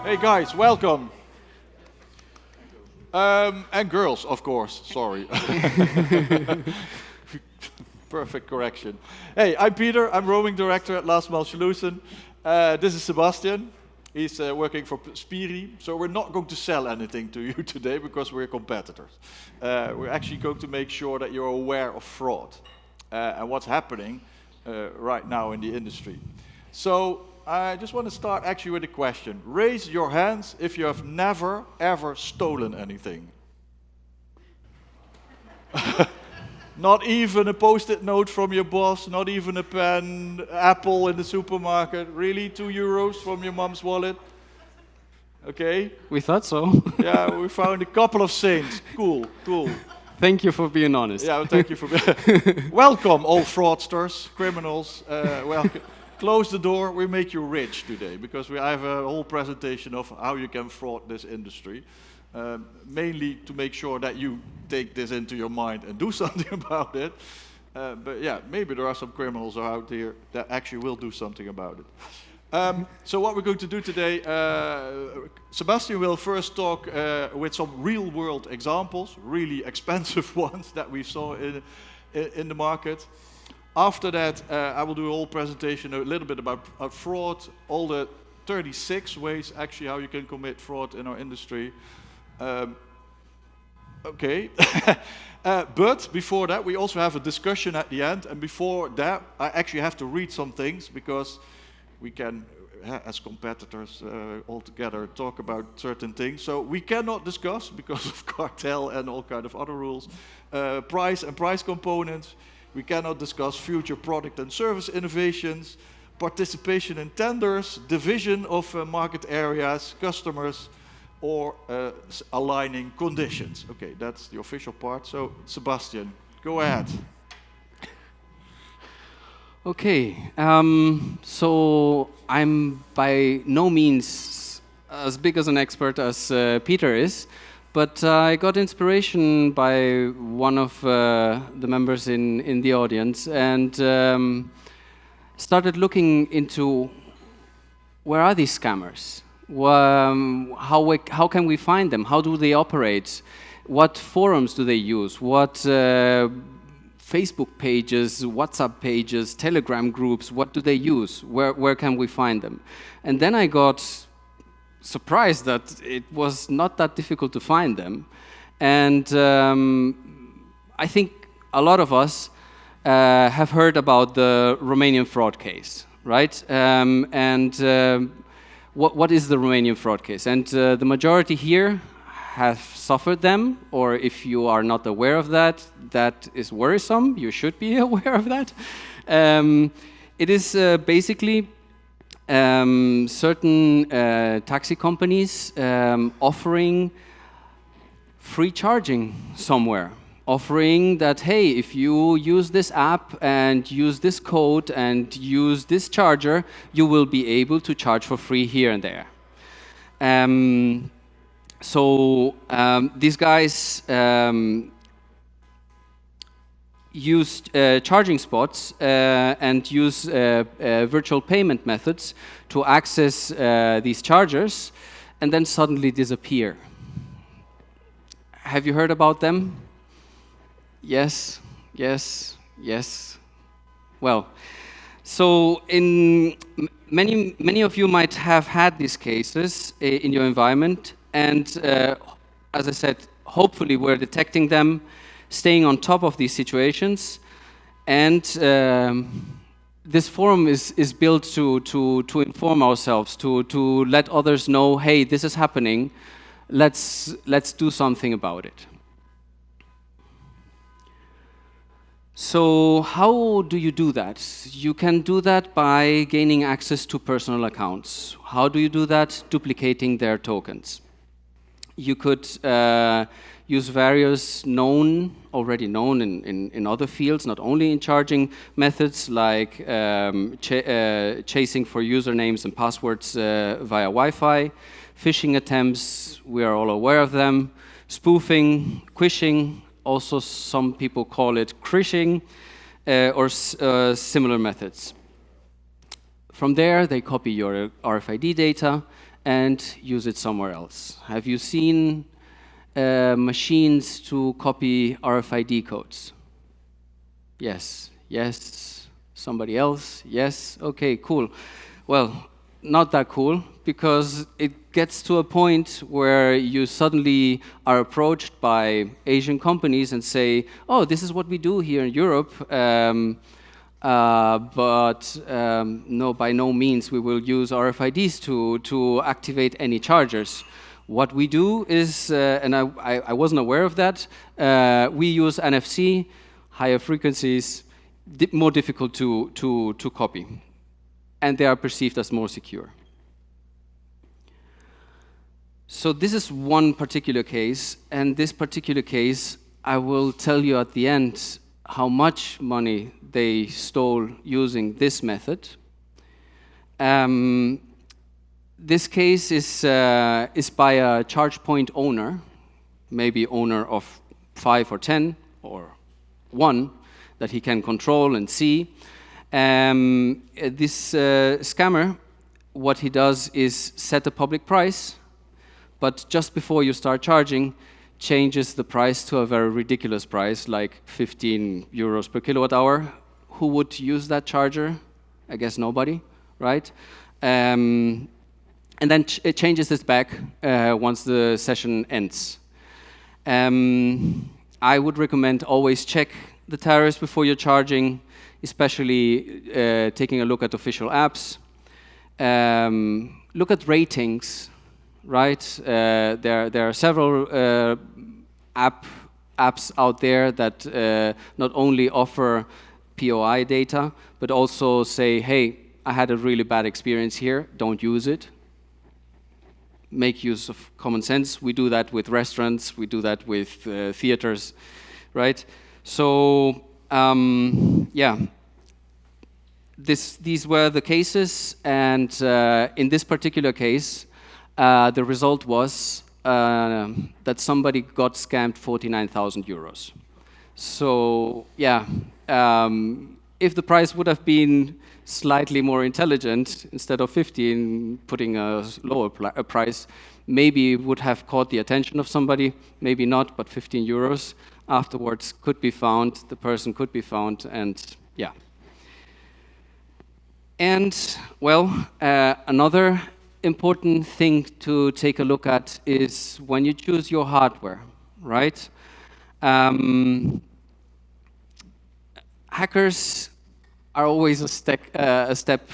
Hey guys, welcome. And girls, of course, sorry. Perfect correction. Hey, I'm Peter, I'm roaming director at Last Mile Solution. This is Sebastian. He's working for Spiri, so we're not going to sell anything to you today because we're competitors. We're actually going to make sure that you're aware of fraud and what's happening right now in the industry. So I just want to start actually with a question. Raise your hands if you have never, ever stolen anything. Not even a post-it note from your boss, not even a pen, apple in the supermarket. Really, €2 from your mom's wallet? Okay. We thought so. Yeah, we found a couple of saints. Cool, cool. Thank you for being honest. Yeah, well, thank you for welcome, all fraudsters, criminals. Welcome. Close the door, we make you rich today, because I have a whole presentation of how you can fraud this industry. Mainly to make sure that you take this into your mind and do something about it. But yeah, maybe there are some criminals out here that actually will do something about it. So what we're going to do today, Sebastian will first talk with some real-world examples, really expensive ones that we saw in the market. After that, I will do a whole presentation a little bit about fraud, all the 36 ways actually how you can commit fraud in our industry. Okay, but before that we also have a discussion at the end, and before that I actually have to read some things because we can, as competitors all together, talk about certain things. So we cannot discuss, because of cartel and all kind of other rules, price and price components. We cannot discuss future product and service innovations, participation in tenders, division of market areas, customers, or aligning conditions. Okay, that's the official part. So, Sebastian, go ahead. Okay, so I'm by no means as big as an expert as Peter is, but I got inspiration by one of the members in the audience and started looking into where are these scammers? How can we find them? How do they operate? What forums do they use? What Facebook pages, WhatsApp pages, Telegram groups, what do they use? Where can we find them? And then I got surprised that it was not that difficult to find them. And I think a lot of us have heard about the Romanian fraud case, right? What is the Romanian fraud case? And the majority here have suffered them, or if you are not aware of that, that is worrisome. You should be aware of that. It is basically certain taxi companies offering free charging somewhere. Offering that, hey, if you use this app and use this code and use this charger, you will be able to charge for free here and there. These guys use charging spots and use virtual payment methods to access these chargers and then suddenly disappear. Have you heard about them? Yes, yes, yes. Well, so in many of you might have had these cases in your environment, and as I said, hopefully we're detecting them, staying on top of these situations, and this forum is built to inform ourselves, to let others know, hey, this is happening. Let's do something about it. So how do you do that? You can do that by gaining access to personal accounts. How do you do that? Duplicating their tokens. You could use various already known in other fields, not only in charging methods like chasing for usernames and passwords via Wi-Fi, phishing attempts, we are all aware of them, spoofing, quishing, also some people call it crishing, or similar methods. From there, they copy your RFID data and use it somewhere else. Have you seen machines to copy RFID codes? Yes, yes. Somebody else? Yes. Okay, cool. Well, not that cool, because it gets to a point where you suddenly are approached by Asian companies and say, oh, this is what we do here in Europe, but no, by no means we will use RFIDs to activate any chargers. What we do is, and I wasn't aware of that, we use NFC, higher frequencies, more difficult to copy, and they are perceived as more secure. So this is one particular case, and this particular case, I will tell you at the end how much money they stole using this method. This case is by a charge point owner, maybe owner of 5 or 10 or 1 that he can control and see. This scammer, what he does is set a public price, but just before you start charging, changes the price to a very ridiculous price, like 15 euros per kilowatt hour. Who would use that charger? I guess nobody, right? And then it changes this back once the session ends. I would recommend always check the tariffs before you're charging, especially taking a look at official apps. Look at ratings, right? There are several apps out there that not only offer POI data, but also say, hey, I had a really bad experience here, don't use it. Make use of common sense. We do that with restaurants, we do that with theaters, right? So, yeah, these were the cases, and in this particular case, the result was that somebody got scammed 49,000 euros. So, yeah, if the price would have been slightly more intelligent, instead of 15, putting a lower price, maybe it would have caught the attention of somebody, maybe not, but 15 euros afterwards could be found, the person could be found, and yeah. And, well, another important thing to take a look at is when you choose your hardware, right? Hackers are always a step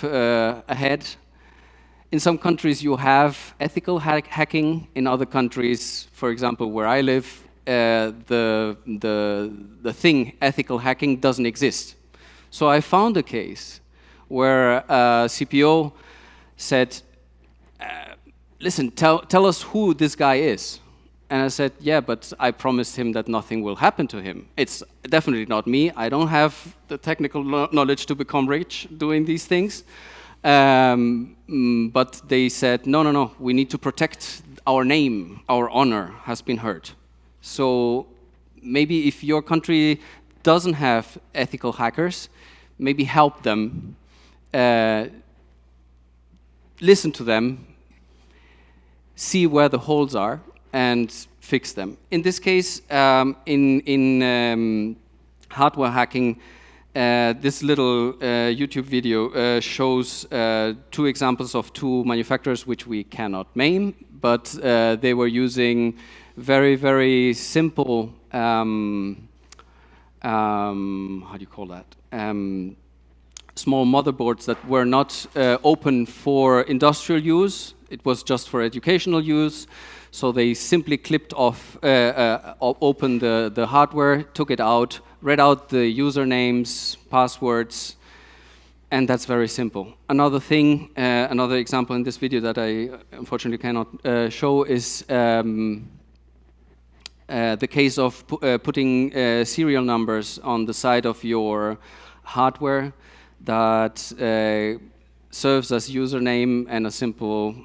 ahead. In some countries you have ethical hacking. In other countries, for example, where I live, the thing ethical hacking doesn't exist. So I found a case where a CPO said, listen, tell us who this guy is. And I said, yeah, but I promised him that nothing will happen to him. It's definitely not me. I don't have the technical knowledge to become rich doing these things. But they said, no, we need to protect our name. Our honor has been hurt. So maybe if your country doesn't have ethical hackers, maybe help them, listen to them, see where the holes are, and fix them. In this case, in hardware hacking, this little YouTube video shows 2 examples of 2 manufacturers which we cannot name, but they were using very, very simple, how do you call that? Small motherboards that were not open for industrial use. It was just for educational use. So they simply clipped off, opened the hardware, took it out, read out the usernames, passwords, and that's very simple. Another thing, another example in this video that I unfortunately cannot show is the case of putting serial numbers on the side of your hardware that serves as username and a simple,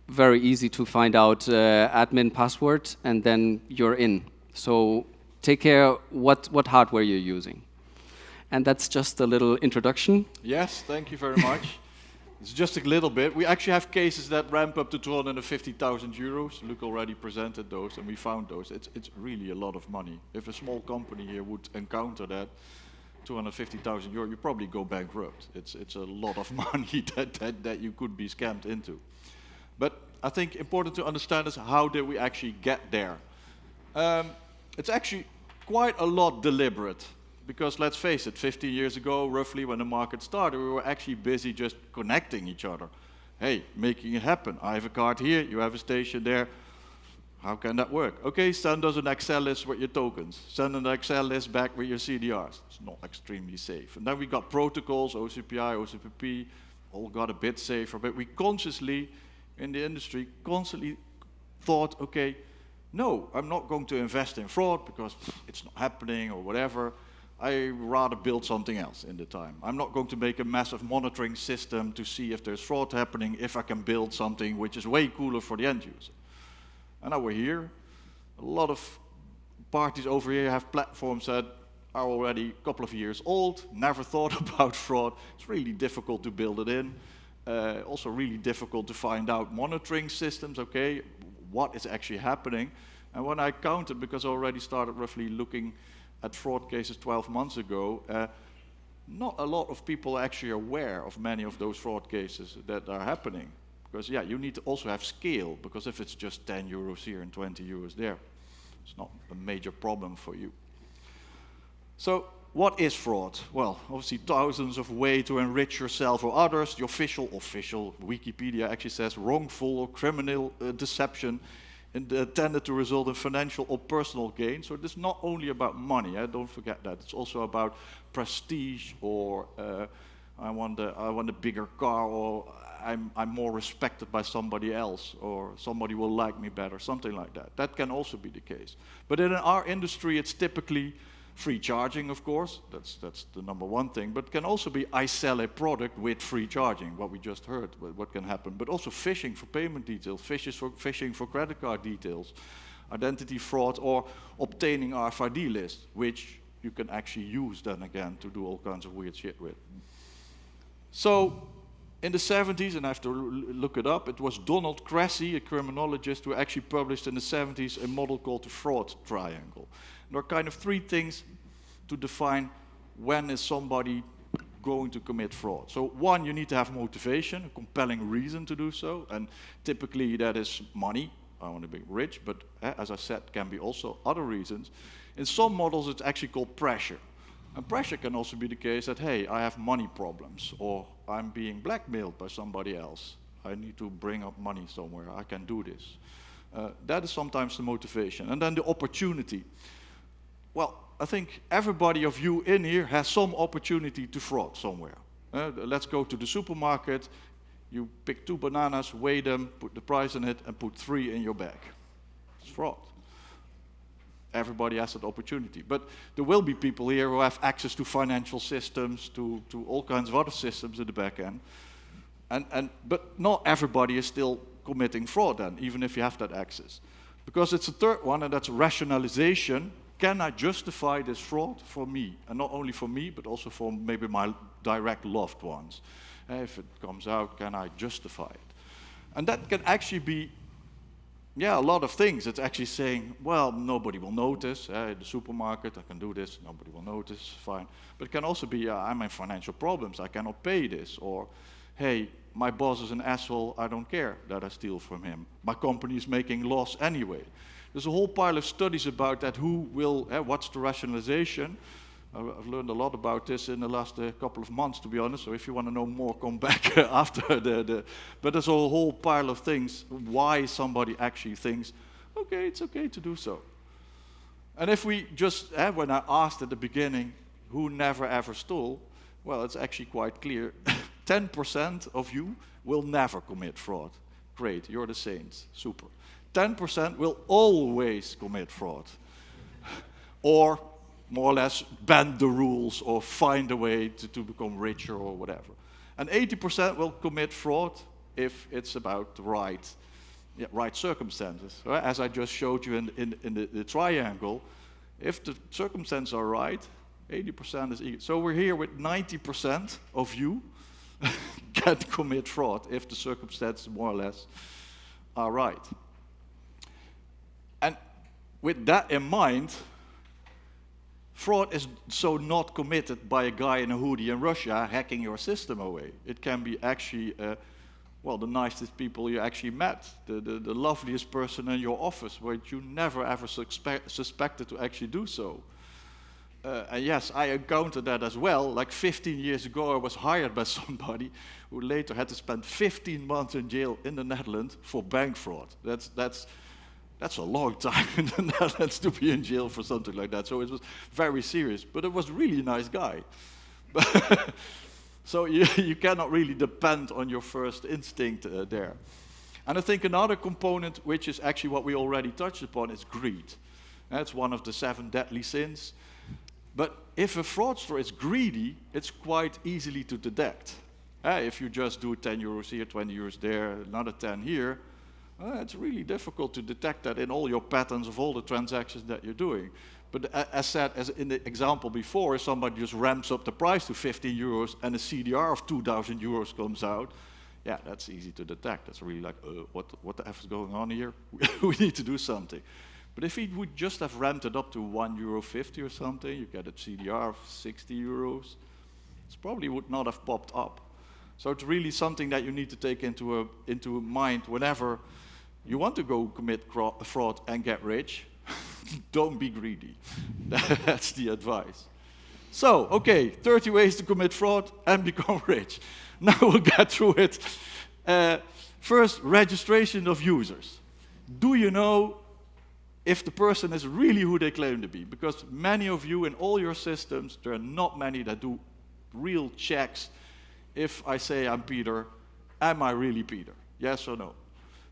very easy to find out admin password, and then you're in. So take care what hardware you're using. And that's just a little introduction. Yes, thank you very much. It's just a little bit. We actually have cases that ramp up to 250,000 euros. Luc already presented those, and we found those. It's really a lot of money. If a small company here would encounter that, 250,000 euros, you probably go bankrupt. It's a lot of money that you could be scammed into. But I think important to understand is how did we actually get there? It's actually quite a lot deliberate. Because let's face it, 15 years ago, roughly, when the market started, we were actually busy just connecting each other. Hey, making it happen. I have a card here, you have a station there. How can that work? Okay, send us an Excel list with your tokens. Send an Excel list back with your CDRs. It's not extremely safe. And then we got protocols, OCPI, OCPP, all got a bit safer. But we consciously, in the industry, constantly thought, okay, no, I'm not going to invest in fraud because it's not happening or whatever. I rather build something else in the time. I'm not going to make a massive monitoring system to see if there's fraud happening if I can build something which is way cooler for the end user. And now we're here. A lot of parties over here have platforms that are already a couple of years old, never thought about fraud. It's really difficult to build it in. Also really difficult to find out monitoring systems, okay, what is actually happening. And when I counted, because I already started roughly looking at fraud cases 12 months ago, not a lot of people are actually aware of many of those fraud cases that are happening. Because, yeah, you need to also have scale, because if it's just 10 euros here and 20 euros there, it's not a major problem for you. So, what is fraud? Well, obviously thousands of ways to enrich yourself or others. The official Wikipedia actually says wrongful or criminal deception intended to result in financial or personal gain. So it's not only about money, don't forget that. It's also about prestige, or I want a bigger car, or I'm more respected by somebody else, or somebody will like me better, something like that. That can also be the case. But in our industry, it's typically free charging, of course. That's the number one thing. But it can also be I sell a product with free charging, what we just heard, what can happen. But also phishing for payment details, phishing for credit card details, identity fraud, or obtaining RFID lists, which you can actually use then again to do all kinds of weird shit with. So in the 70s, and I have to look it up, it was Donald Cressy, a criminologist, who actually published in the 70s a model called the fraud triangle. There are kind of three things to define when is somebody going to commit fraud. So one, you need to have motivation, a compelling reason to do so, and typically that is money. I want to be rich, but as I said, can be also other reasons. In some models, it's actually called pressure. And pressure can also be the case that, hey, I have money problems, or I'm being blackmailed by somebody else. I need to bring up money somewhere. I can do this. That is sometimes the motivation. And then the opportunity. Well, I think everybody of you in here has some opportunity to fraud somewhere. Let's go to the supermarket. You pick 2 bananas, weigh them, put the price on it, and put 3 in your bag. It's fraud. Everybody has that opportunity. But there will be people here who have access to financial systems, to all kinds of other systems in the back end. But not everybody is still committing fraud then, even if you have that access. Because it's a third one, and that's rationalization. Can I justify this fraud for me? And not only for me, but also for maybe my direct loved ones. If it comes out, can I justify it? And that can actually be, a lot of things. It's actually saying, well, nobody will notice. In the supermarket, I can do this, nobody will notice, fine. But it can also be, I'm in financial problems, I cannot pay this. Or, hey, my boss is an asshole, I don't care that I steal from him. My company is making loss anyway. There's a whole pile of studies about that, who will, what's the rationalization. I've learned a lot about this in the last couple of months, to be honest, so if you want to know more, come back after but there's a whole pile of things, why somebody actually thinks, okay, it's okay to do so. And if we just, when I asked at the beginning, who never ever stole, well, it's actually quite clear. 10% of you will never commit fraud. Great, you're the saints, super. 10% will always commit fraud. Or more or less bend the rules or find a way to become richer or whatever. And 80% will commit fraud if it's about the right circumstances. Right? As I just showed you in the triangle, if the circumstances are right, 80% is equal. So we're here with 90% of you can commit fraud if the circumstances more or less are right. And with that in mind, fraud is so not committed by a guy in a hoodie in Russia hacking your system away. It can be actually, well, the nicest people you actually met, the loveliest person in your office, where you never ever suspected to actually do so. And yes, I encountered that as well. Like 15 years ago, I was hired by somebody who later had to spend 15 months in jail in the Netherlands for bank fraud. That's a long time in the Netherlands to be in jail for something like that. So it was very serious, but it was really a nice guy. So you cannot really depend on your first instinct there. And I think another component, which is actually what we already touched upon, is greed. That's one of the 7 deadly sins. But if a fraudster is greedy, it's quite easily to detect. If you just do 10 euros here, 20 euros there, another 10 here, it's really difficult to detect that in all your patterns of all the transactions that you're doing. But as said, as in the example before, if somebody just ramps up the price to 15 euros and a CDR of 2,000 euros comes out, yeah, that's easy to detect. That's really like, what the F is going on here? We need to do something. But if he would just have ramped it up to €1.50 or something, you get a CDR of 60 euros, it probably would not have popped up. So it's really something that you need to take into mind whenever you want to go commit fraud and get rich. Don't be greedy. That's the advice. So, okay, 30 ways to commit fraud and become rich. Now we'll get through it. First, registration of users. Do you know if the person is really who they claim to be? Because many of you in all your systems, there are not many that do real checks. If I say I'm Peter, am I really Peter? Yes or no?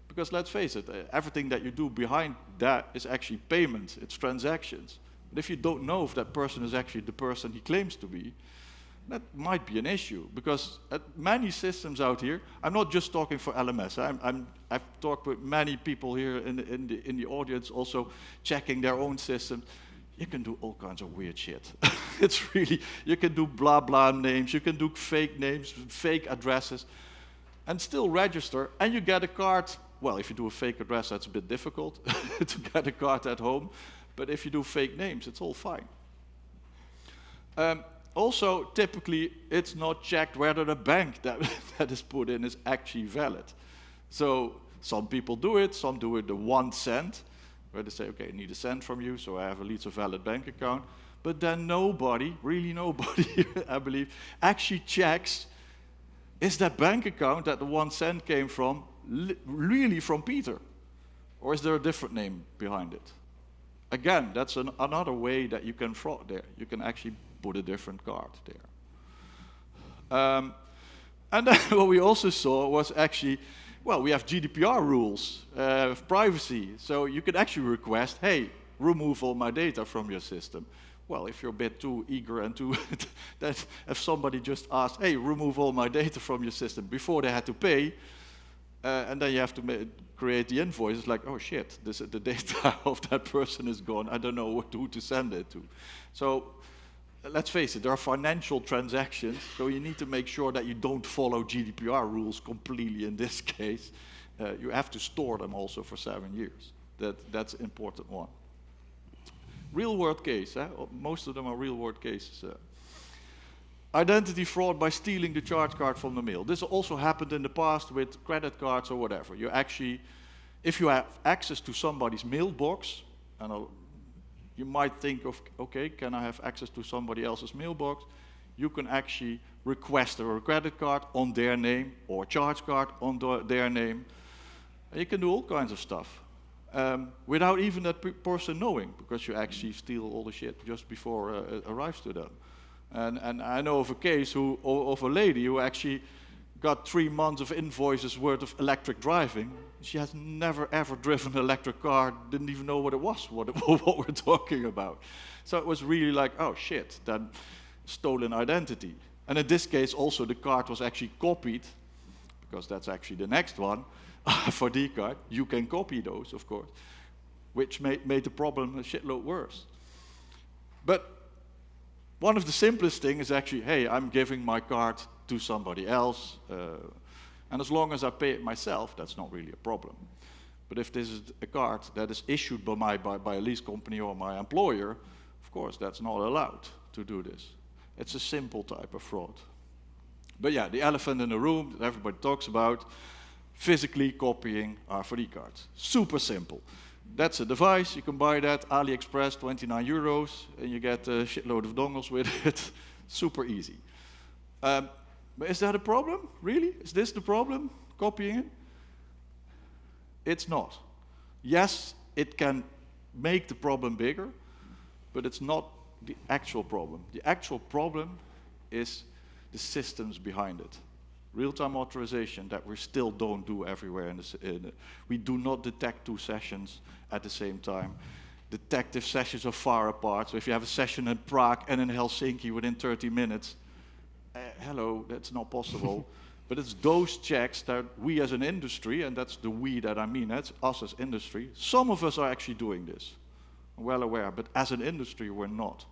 Because let's face it, everything that you do behind that is actually payments, it's transactions. But if you don't know if that person is actually the person he claims to be, that might be an issue. Because at many systems out here, I'm not just talking for LMS, I've talked with many people here in the audience also checking their own systems. You can do all kinds of weird shit. It's really, you can do blah blah names, you can do fake names, fake addresses, and still register, and you get a card. Well, if you do a fake address, that's a bit difficult to get a card at home, but if you do fake names, it's all fine. Also, typically, it's not checked whether the bank that is put in is actually valid. So some people do it, some do it the 1 cent, where they say, okay, I need a cent from you, so I have at least a valid bank account. But then nobody, really nobody, I believe, actually checks, is that bank account that the 1 cent came from really from Peter? Or is there a different name behind it? Again, that's another way that you can fraud there. You can actually put a different card there. And then what we also saw was actually, well, we have GDPR rules of privacy. So you can actually request, hey, remove all my data from your system. Well, if you're a bit too eager and too, that if somebody just asked, hey, remove all my data from your system before they had to pay, and then you have to create the invoice, it's like, oh shit, the data of that person is gone. I don't know who to send it to. So let's face it, there are financial transactions, so you need to make sure that you don't follow GDPR rules completely in this case. You have to store them also for 7 years. That's an important one. Real world case, most of them are real world cases. Identity fraud by stealing the charge card from the mail. This also happened in the past with credit cards or whatever. You actually, if you have access to somebody's mailbox, and you might think of, okay, can I have access to somebody else's mailbox? You can actually request a credit card on their name or a charge card on their name. And you can do all kinds of stuff without even that person knowing, because you actually steal all the shit just before it arrives to them. And I know of a case of a lady who actually got 3 months of invoices worth of electric driving. She has never ever driven an electric car, didn't even know what it was, what we're talking about. So it was really like, oh shit, then stolen identity. And in this case also the card was actually copied, because that's actually the next one, for the card. You can copy those, of course, which made the problem a shitload worse. But one of the simplest things is actually, hey, I'm giving my card to somebody else. And as long as I pay it myself, that's not really a problem. But if this is a card that is issued by a lease company or my employer, of course, that's not allowed to do this. It's a simple type of fraud. But yeah, the elephant in the room that everybody talks about, physically copying RFID cards. Super simple. That's a device, you can buy that, AliExpress, 29 euros, and you get a shitload of dongles with it. Super easy. But is that a problem? Really? Is this the problem, copying it? It's not. Yes, it can make the problem bigger, but it's not the actual problem. The actual problem is the systems behind it. Real-time authorization that we still don't do everywhere. We do not detect 2 sessions at the same time. Detective sessions are far apart. So if you have a session in Prague and in Helsinki within 30 minutes, hello, that's not possible. But it's those checks that we as an industry, and that's the we that I mean, that's us as industry, some of us are actually doing this. I'm well aware, but as an industry, we're not.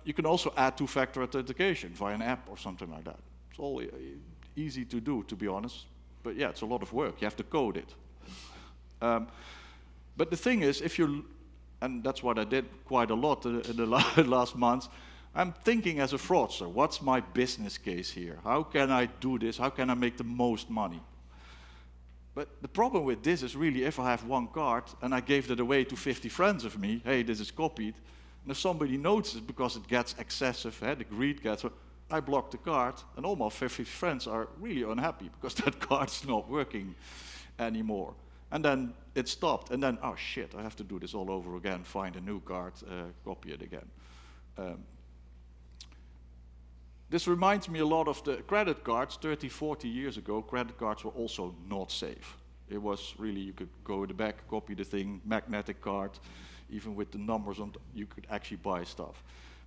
You can also add 2-factor authentication via an app or something like that. It's all easy to do, to be honest. But yeah, it's a lot of work. You have to code it. But the thing is, and that's what I did quite a lot in the last months, I'm thinking as a fraudster, what's my business case here? How can I do this? How can I make the most money? But the problem with this is really if I have one card and I gave it away to 50 friends of me, hey, this is copied, and if somebody notices because it gets excessive, the greed gets, I block the card, and all my 50 friends are really unhappy because that card's not working anymore. And then it stopped, and then, oh shit, I have to do this all over again, find a new card, copy it again. This reminds me a lot of the credit cards. 30, 40 years ago, credit cards were also not safe. It was really, you could go in the back, copy the thing, magnetic card, even with the numbers on, you could actually buy stuff.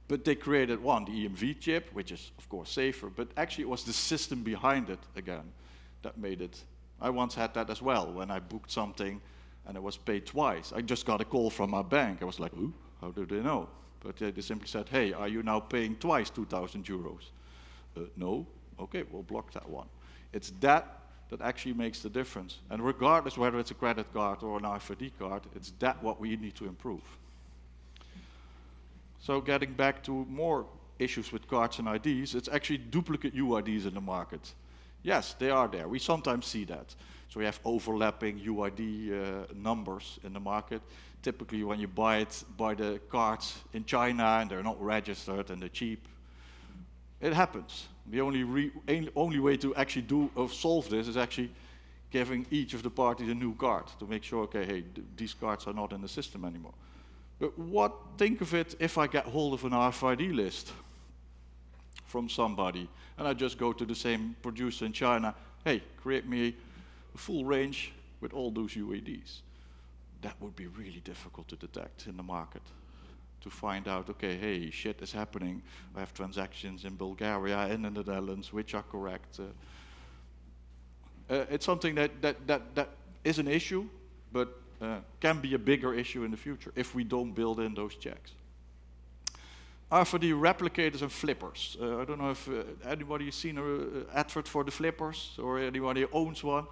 But they created one, the EMV chip, which is of course safer, but actually it was the system behind it again that made it. I once had that as well when I booked something and it was paid twice. I just got a call from my bank. I was like, ooh, how do they know? But they simply said, hey, are you now paying twice 2,000 euros? No? Okay, we'll block that one. It's that actually makes the difference. And regardless whether it's a credit card or an RFID card, it's that what we need to improve. So getting back to more issues with cards and IDs, it's actually duplicate UIDs in the market. Yes, they are there. We sometimes see that. So we have overlapping UID numbers in the market. Typically when you buy the cards in China and they're not registered and they're cheap, it happens. The only way to actually solve this is actually giving each of the parties a new card to make sure, okay, hey, these cards are not in the system anymore. But think of it if I get hold of an RFID list from somebody and I just go to the same producer in China, hey, create me a full range with all those UIDs. That would be really difficult to detect in the market. To find out, okay, hey, shit is happening. I have transactions in Bulgaria and in the Netherlands, which are correct. It's something that is an issue, but can be a bigger issue in the future if we don't build in those checks. RFID replicators and flippers. I don't know if anybody has seen an advert for the flippers or anybody owns one.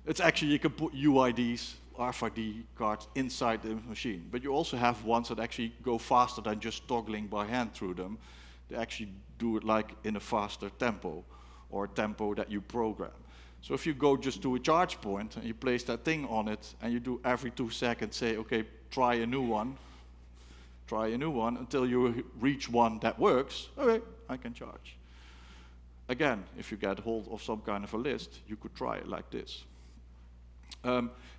It's actually, you can put UIDs, RFID cards inside the machine. But you also have ones that actually go faster than just toggling by hand through them. They actually do it like in a faster tempo or a tempo that you program. So if you go just to a charge point and you place that thing on it and you do every 2 seconds say, okay, try a new one until you reach one that works, okay, I can charge. Again, if you get hold of some kind of a list, you could try it like this.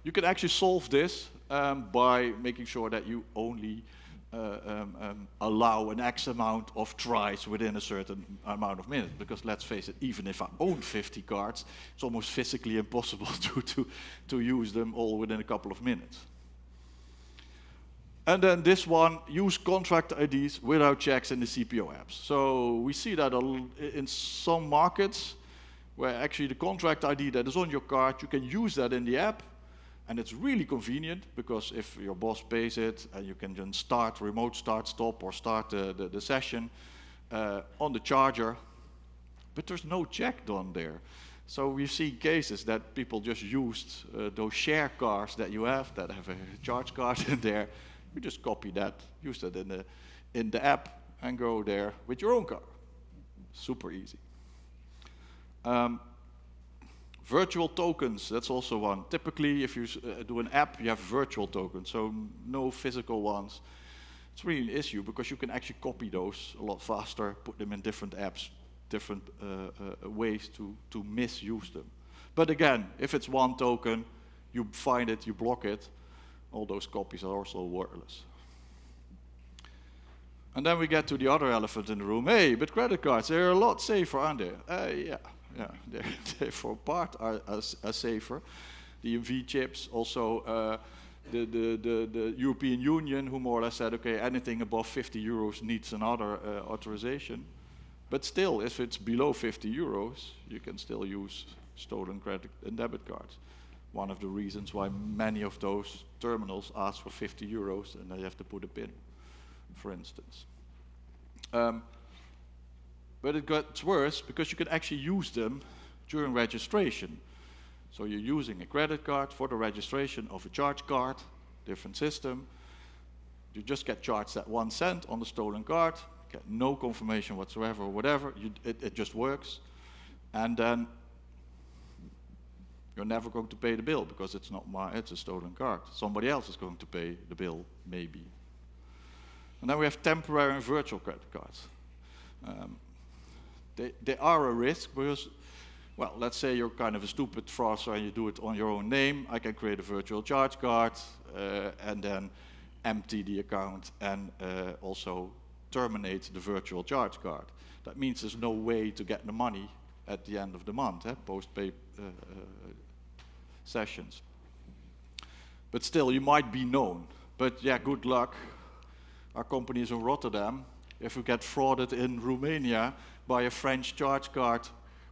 You can actually solve this by making sure that you only allow an X amount of tries within a certain amount of minutes. Because let's face it, even if I own 50 cards, it's almost physically impossible to use them all within a couple of minutes. And then this one, use contract IDs without checks in the CPO apps. So we see that in some markets where actually the contract ID that is on your card, you can use that in the app. And it's really convenient because if your boss pays it, you can then remote start, stop, or start the session on the charger but there's no check done there. So we've seen cases that people just used those share cards that you have that have a charge card in there. You just copy that, use that in the app, and go there with your own car. Super easy. Virtual tokens, that's also one. Typically, if you do an app, you have virtual tokens, so no physical ones. It's really an issue because you can actually copy those a lot faster, put them in different apps, different ways to misuse them. But again, if it's one token, you find it, you block it, all those copies are also worthless. And then we get to the other elephant in the room. Hey, but credit cards, they're a lot safer, aren't they? Yeah, they for part are safer. The EMV chips, also the European Union, who more or less said, okay, anything above 50 euros needs another authorization. But still, if it's below 50 euros, you can still use stolen credit and debit cards. One of the reasons why many of those terminals ask for 50 euros and they have to put a PIN, for instance. But it gets worse because you can actually use them during registration. So you're using a credit card for the registration of a charge card, different system. You just get charged that 1 cent on the stolen card, get no confirmation whatsoever or whatever, it just works. And then you're never going to pay the bill because it's a stolen card. Somebody else is going to pay the bill, maybe. And then we have temporary and virtual credit cards. They are a risk because, well, let's say you're kind of a stupid fraudster and you do it on your own name. I can create a virtual charge card and then empty the account and also terminate the virtual charge card. That means there's no way to get the money at the end of the month, post-pay sessions. But still, you might be known. But yeah, good luck. Our company is in Rotterdam. If we get frauded in Romania by a French charge card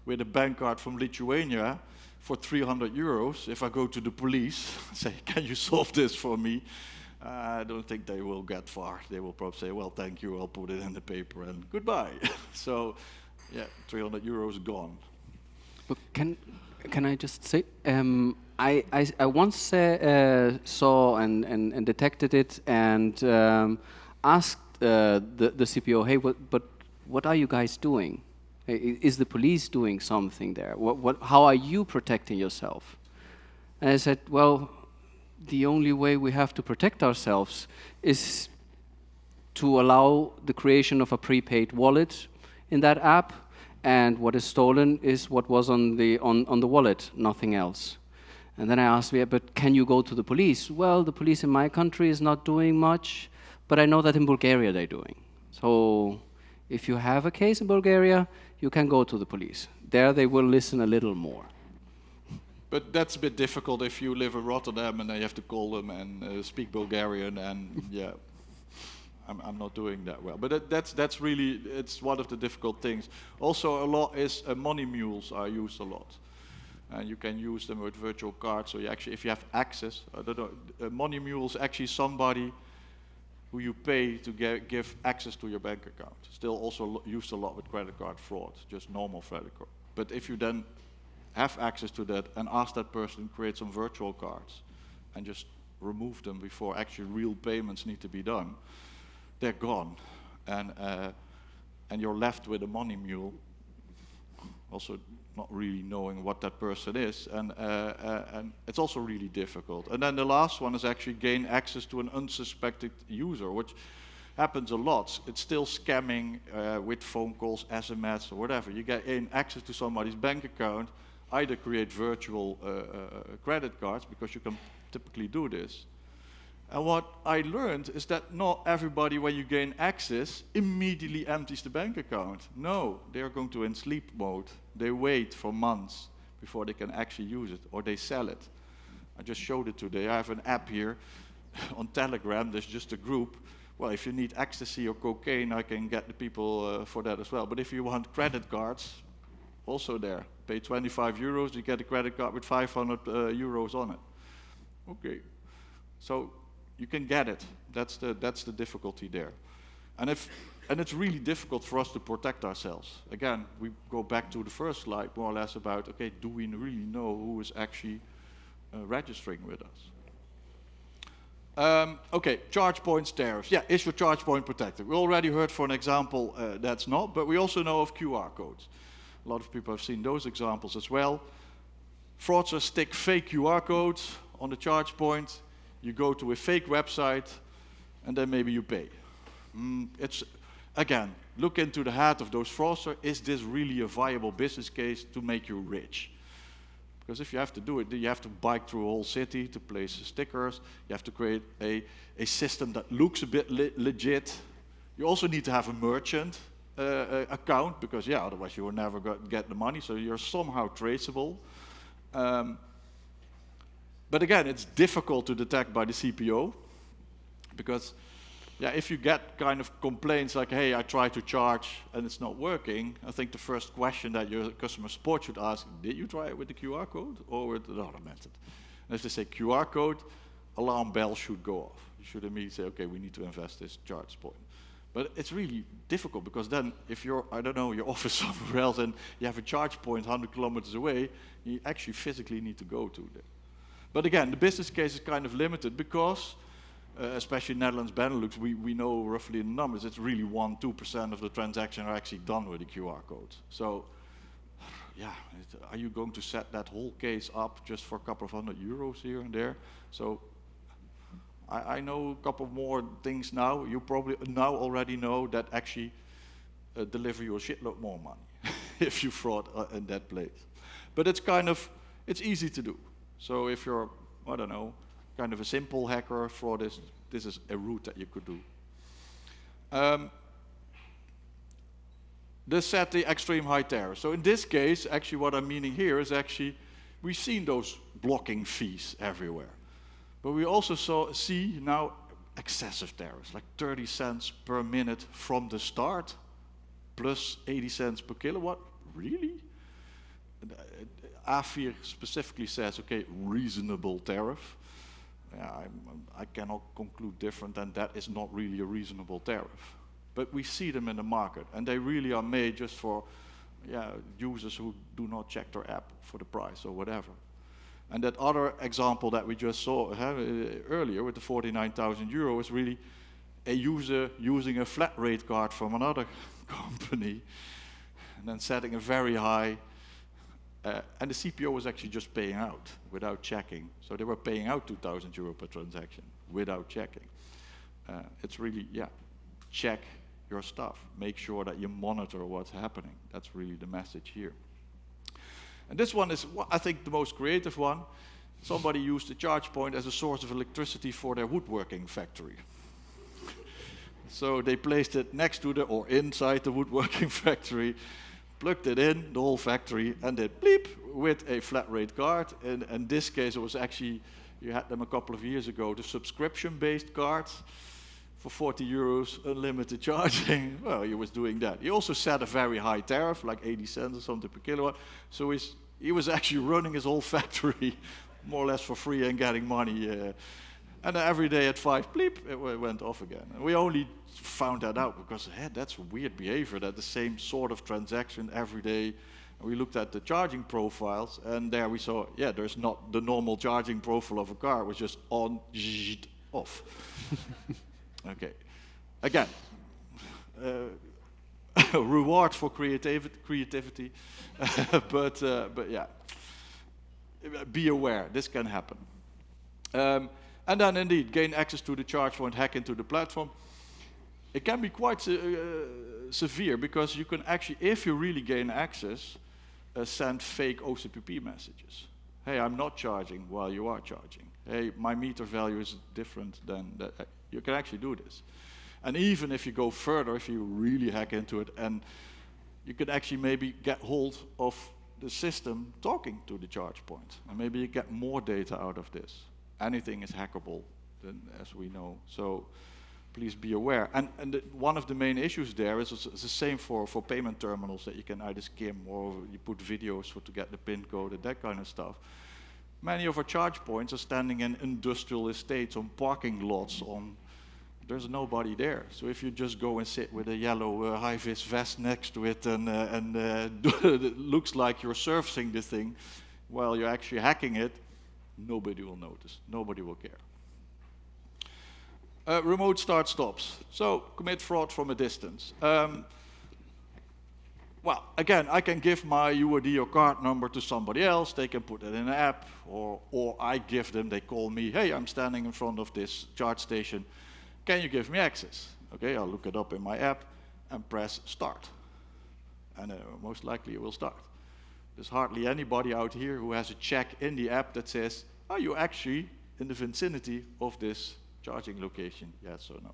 with a bank card from Lithuania for 300 euros, if I go to the police and say, can you solve this for me? I don't think they will get far. They will probably say, well, thank you, I'll put it in the paper and goodbye. So, yeah, 300 euros gone. But can I just say, I once saw and detected it and asked the CPO, hey, but what are you guys doing? Is the police doing something there? How are you protecting yourself? And I said, well, the only way we have to protect ourselves is to allow the creation of a prepaid wallet in that app, and what is stolen is what was on the wallet, nothing else. And then I asked, yeah, but can you go to the police? Well, the police in my country is not doing much, but I know that in Bulgaria they're doing. So if you have a case in Bulgaria, you can go to the police. There they will listen a little more. But that's a bit difficult if you live in Rotterdam and then you have to call them and speak Bulgarian, and yeah, I'm not doing that well. But that's really, it's one of the difficult things. Also, a lot is money mules are used a lot. And you can use them with virtual cards. So you actually, if you have access, I don't know, a money mule is actually somebody who you pay to give access to your bank account. Still also used a lot with credit card fraud, just normal credit card. But if you then have access to that and ask that person to create some virtual cards and just remove them before actually real payments need to be done, they're gone. And you're left with a money mule, also not really knowing what that person is, and it's also really difficult. And then the last one is actually gain access to an unsuspected user, which happens a lot. It's still scamming with phone calls, SMS, or whatever. You get access to somebody's bank account, either create virtual credit cards, because you can typically do this. And what I learned is that not everybody, when you gain access, immediately empties the bank account. No, they are going to in sleep mode. They wait for months before they can actually use it, or they sell it. I just showed it today. I have an app here on Telegram. There's just a group. Well, if you need ecstasy or cocaine, I can get the people for that as well. But if you want credit cards, also there. Pay 25 euros, you get a credit card with 500 euros on it. Okay. So you can get it. That's the difficulty there. And if And it's really difficult for us to protect ourselves. Again, we go back to the first slide, more or less about, okay, do we really know who is actually registering with us? Okay, charge points, tariffs. Yeah, is your charge point protected? We already heard for an example that's not, but we also know of QR codes. A lot of people have seen those examples as well. Fraudsters stick fake QR codes on the charge point. You go to a fake website, and then maybe you pay. It's, again, look into the head of those fraudsters. Is this really a viable business case to make you rich? Because if you have to do it, you have to bike through a whole city to place stickers. You have to create a system that looks a bit legit. You also need to have a merchant account, because yeah, otherwise you will never get the money, so you're somehow traceable. But again, it's difficult to detect by the CPO, because yeah, if you get kind of complaints like, hey, I tried to charge and it's not working, I think the first question that your customer support should ask, did you try it with the QR code or with another method? And if they say QR code, alarm bell should go off. You should immediately say, okay, we need to invest this charge point. But it's really difficult, because then if you're, I don't know, your office somewhere else and you have a charge point 100 kilometers away, you actually physically need to go to there. But again, the business case is kind of limited because, especially Netherlands, Benelux, we know roughly the numbers. It's really 1-2% of the transactions are actually done with a QR code. So, yeah, are you going to set that whole case up just for a couple of €100 here and there? So, I know a couple more things now. You probably now already know that actually deliver you a shitload more money if you fraud in that place. But it's kind of, it's easy to do. So if you're, I don't know, kind of a simple hacker, fraud this is a route that you could do. This set the extreme high tariff. So in this case, actually what I'm meaning here is actually, we've seen those blocking fees everywhere. But we also see now excessive tariffs, like 30 cents per minute from the start, plus 80 cents per kilowatt. Really? A4 specifically says, okay, reasonable tariff. Yeah, I cannot conclude different than that is not really a reasonable tariff. But we see them in the market, and they really are made just for users who do not check their app for the price or whatever. And that other example that we just saw earlier with the 49,000 euro is really a user using a flat rate card from another company and then setting a very high, and the CPO was actually just paying out without checking. So they were paying out 2,000 euro per transaction without checking. It's really, check your stuff. Make sure that you monitor what's happening. That's really the message here. And this one is, I think, the most creative one. Somebody used a charge point as a source of electricity for their woodworking factory. So they placed it next to or inside the woodworking factory, plugged it in, the whole factory, and did bleep with a flat rate card. And in this case, it was actually, you had them a couple of years ago, the subscription-based cards for 40 euros, unlimited charging. Well, he was doing that. He also set a very high tariff, like 80 cents or something per kilowatt. So he was actually running his whole factory more or less for free and getting money. And every day at 5, bleep, it went off again. And we only found that out because that's weird behavior, that the same sort of transaction every day. And we looked at the charging profiles, and there we saw, there's not the normal charging profile of a car. It was just on, off. Okay. Again, reward for creativity, but yeah, be aware, this can happen. And then indeed, gain access to the charge point, hack into the platform. It can be quite severe, because you can actually, if you really gain access, send fake OCPP messages. Hey, I'm not charging while you are charging. Hey, my meter value is different than that. You can actually do this. And even if you go further, if you really hack into it, and you can actually maybe get hold of the system talking to the charge point, and maybe you get more data out of this. Anything is hackable, as we know. So please be aware. And one of the main issues there is the same for payment terminals, that you can either skim or you put videos to get the PIN code and that kind of stuff. Many of our charge points are standing in industrial estates, on parking lots, on there's nobody there. So if you just go and sit with a yellow high-vis vest next to it and it looks like you're surfacing the thing while you're actually hacking it, nobody will notice. Nobody will care. Remote start-stops. So commit fraud from a distance. Well, again, I can give my UID or card number to somebody else. They can put it in an app, or I give them. They call me. Hey, I'm standing in front of this charge station. Can you give me access? Okay, I'll look it up in my app and press start. And most likely it will start. There's hardly anybody out here who has a check in the app that says, are you actually in the vicinity of this charging location? Yes or no?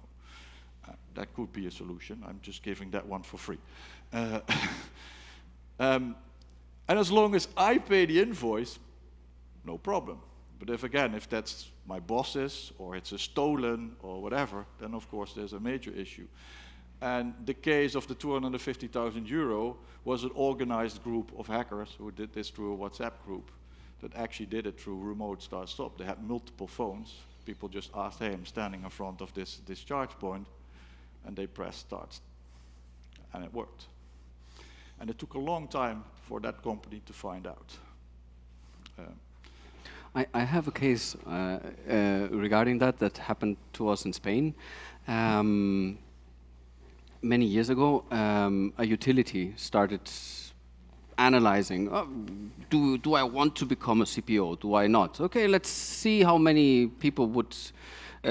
That could be a solution. I'm just giving that one for free. And as long as I pay the invoice, no problem. But if that's my boss's, or it's a stolen, or whatever, then of course there's a major issue. And the case of the 250,000 euro was an organized group of hackers who did this through a WhatsApp group that actually did it through remote start-stop. They had multiple phones. People just asked, hey, I'm standing in front of this charge point, and they pressed start, and it worked. And it took a long time for that company to find out. I have a case regarding that happened to us in Spain. Many years ago, a utility started analyzing, do I want to become a CPO? Do I not? Okay, let's see how many people would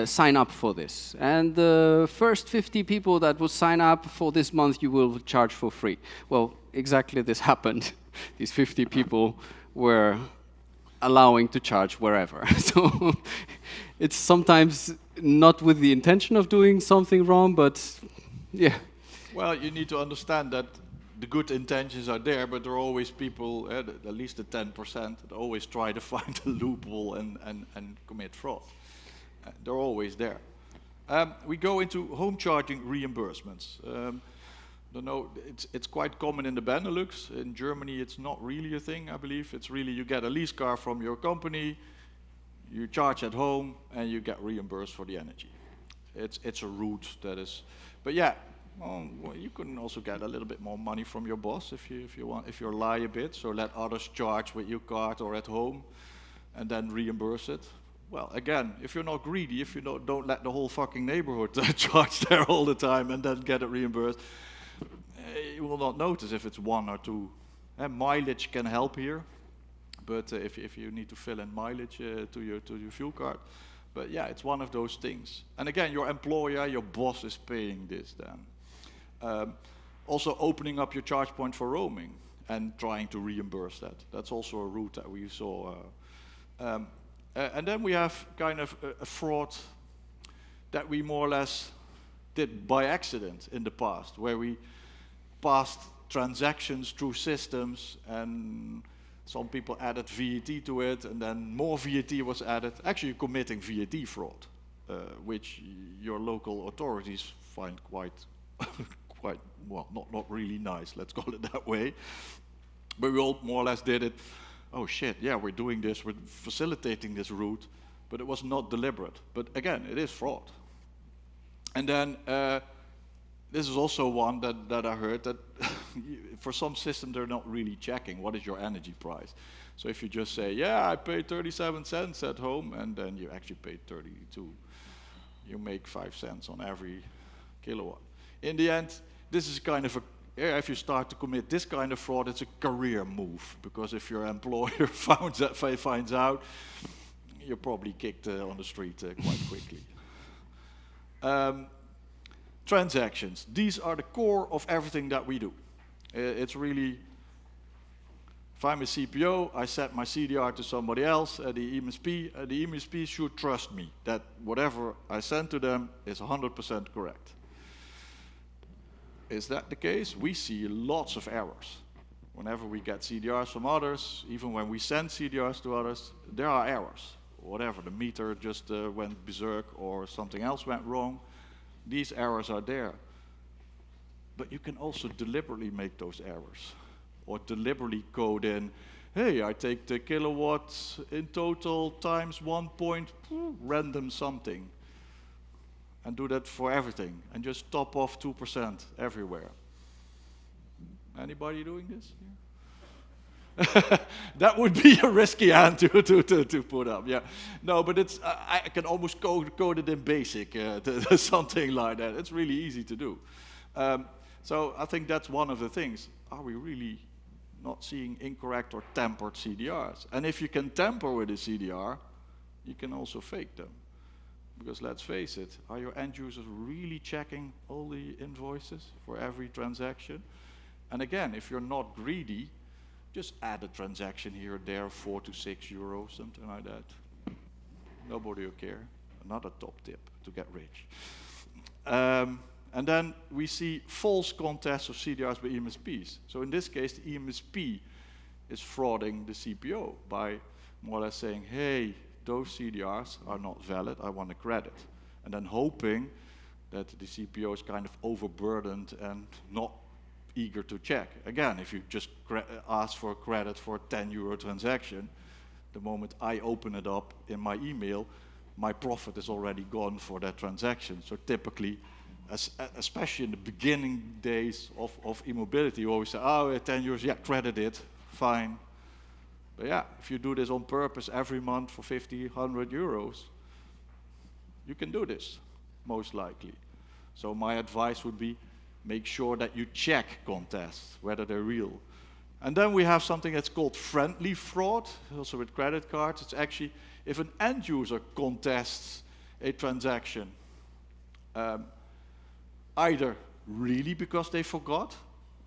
sign up for this. And the first 50 people that would sign up for this month, you will charge for free. Well, exactly this happened. These 50 people were allowing to charge wherever. So it's sometimes not with the intention of doing something wrong, but yeah. Well, you need to understand that the good intentions are there, but there are always people, at least the 10%, that always try to find a loophole and commit fraud. They're always there. We go into home charging reimbursements. Don't know, it's quite common in the Benelux. In Germany, it's not really a thing, I believe. It's really, you get a lease car from your company, you charge at home, and you get reimbursed for the energy. It's a route that is, but yeah, well, you can also get a little bit more money from your boss if you want, if you lie a bit. So let others charge with your card or at home, and then reimburse it. Well, again, if you're not greedy, if you don't let the whole fucking neighborhood charge there all the time and then get it reimbursed, you will not notice if it's 1 or 2. Mileage can help here, but if you need to fill in mileage to your fuel card. But yeah, it's one of those things. And again, your employer, your boss is paying this then. Also opening up your charge point for roaming and trying to reimburse that. That's also a route that we saw. And then we have kind of a fraud that we more or less did by accident in the past, where we passed transactions through systems and some people added VAT to it, and then more VAT was added. Actually, you're committing VAT fraud, which your local authorities find quite, well, not really nice, let's call it that way. But we all more or less did it. Oh shit, yeah, we're doing this, we're facilitating this route, but it was not deliberate. But again, it is fraud. And then this is also one that I heard that for some systems they're not really checking what is your energy price. So if you just say, yeah, I paid 37 cents at home, and then you actually paid 32, you make 5 cents on every kilowatt. In the end, this is kind of a, if you start to commit this kind of fraud, it's a career move, because if your employer finds out, you're probably kicked on the street quite quickly. Transactions. These are the core of everything that we do. It's really, if I'm a CPO, I set my CDR to somebody else at the EMSP. The EMSP should trust me that whatever I send to them is 100% correct. Is that the case? We see lots of errors. Whenever we get CDRs from others, even when we send CDRs to others, there are errors. Whatever, the meter just went berserk or something else went wrong. These errors are there. But you can also deliberately make those errors, or deliberately code in, hey, I take the kilowatts in total times 1 point random something. and do that for everything, and just top off 2% everywhere. Anybody doing this here? That would be a risky hand to put up, yeah. No, but it's I can almost code it in BASIC, something like that. It's really easy to do. So I think that's one of the things. Are we really not seeing incorrect or tampered CDRs? And if you can tamper with a CDR, you can also fake them. Because let's face it, are your end users really checking all the invoices for every transaction? And again, if you're not greedy, just add a transaction here or there, 4 to 6 euros, something like that. Nobody will care. Another top tip to get rich. And then we see false contests of CDRs by EMSPs. So in this case, the EMSP is frauding the CPO by more or less saying, hey, those CDRs are not valid, I want a credit. And then hoping that the CPO is kind of overburdened and not eager to check. Again, if you just ask for a credit for a 10 euro transaction, the moment I open it up in my email, my profit is already gone for that transaction. So typically, especially in the beginning days of eMobility, you always say, oh, 10 euros, yeah, credit it, fine. But yeah, if you do this on purpose every month for 50, 100 euros, you can do this, most likely. So my advice would be, make sure that you check contests, whether they're real. And then we have something that's called friendly fraud, also with credit cards. It's actually if an end user contests a transaction, either really because they forgot,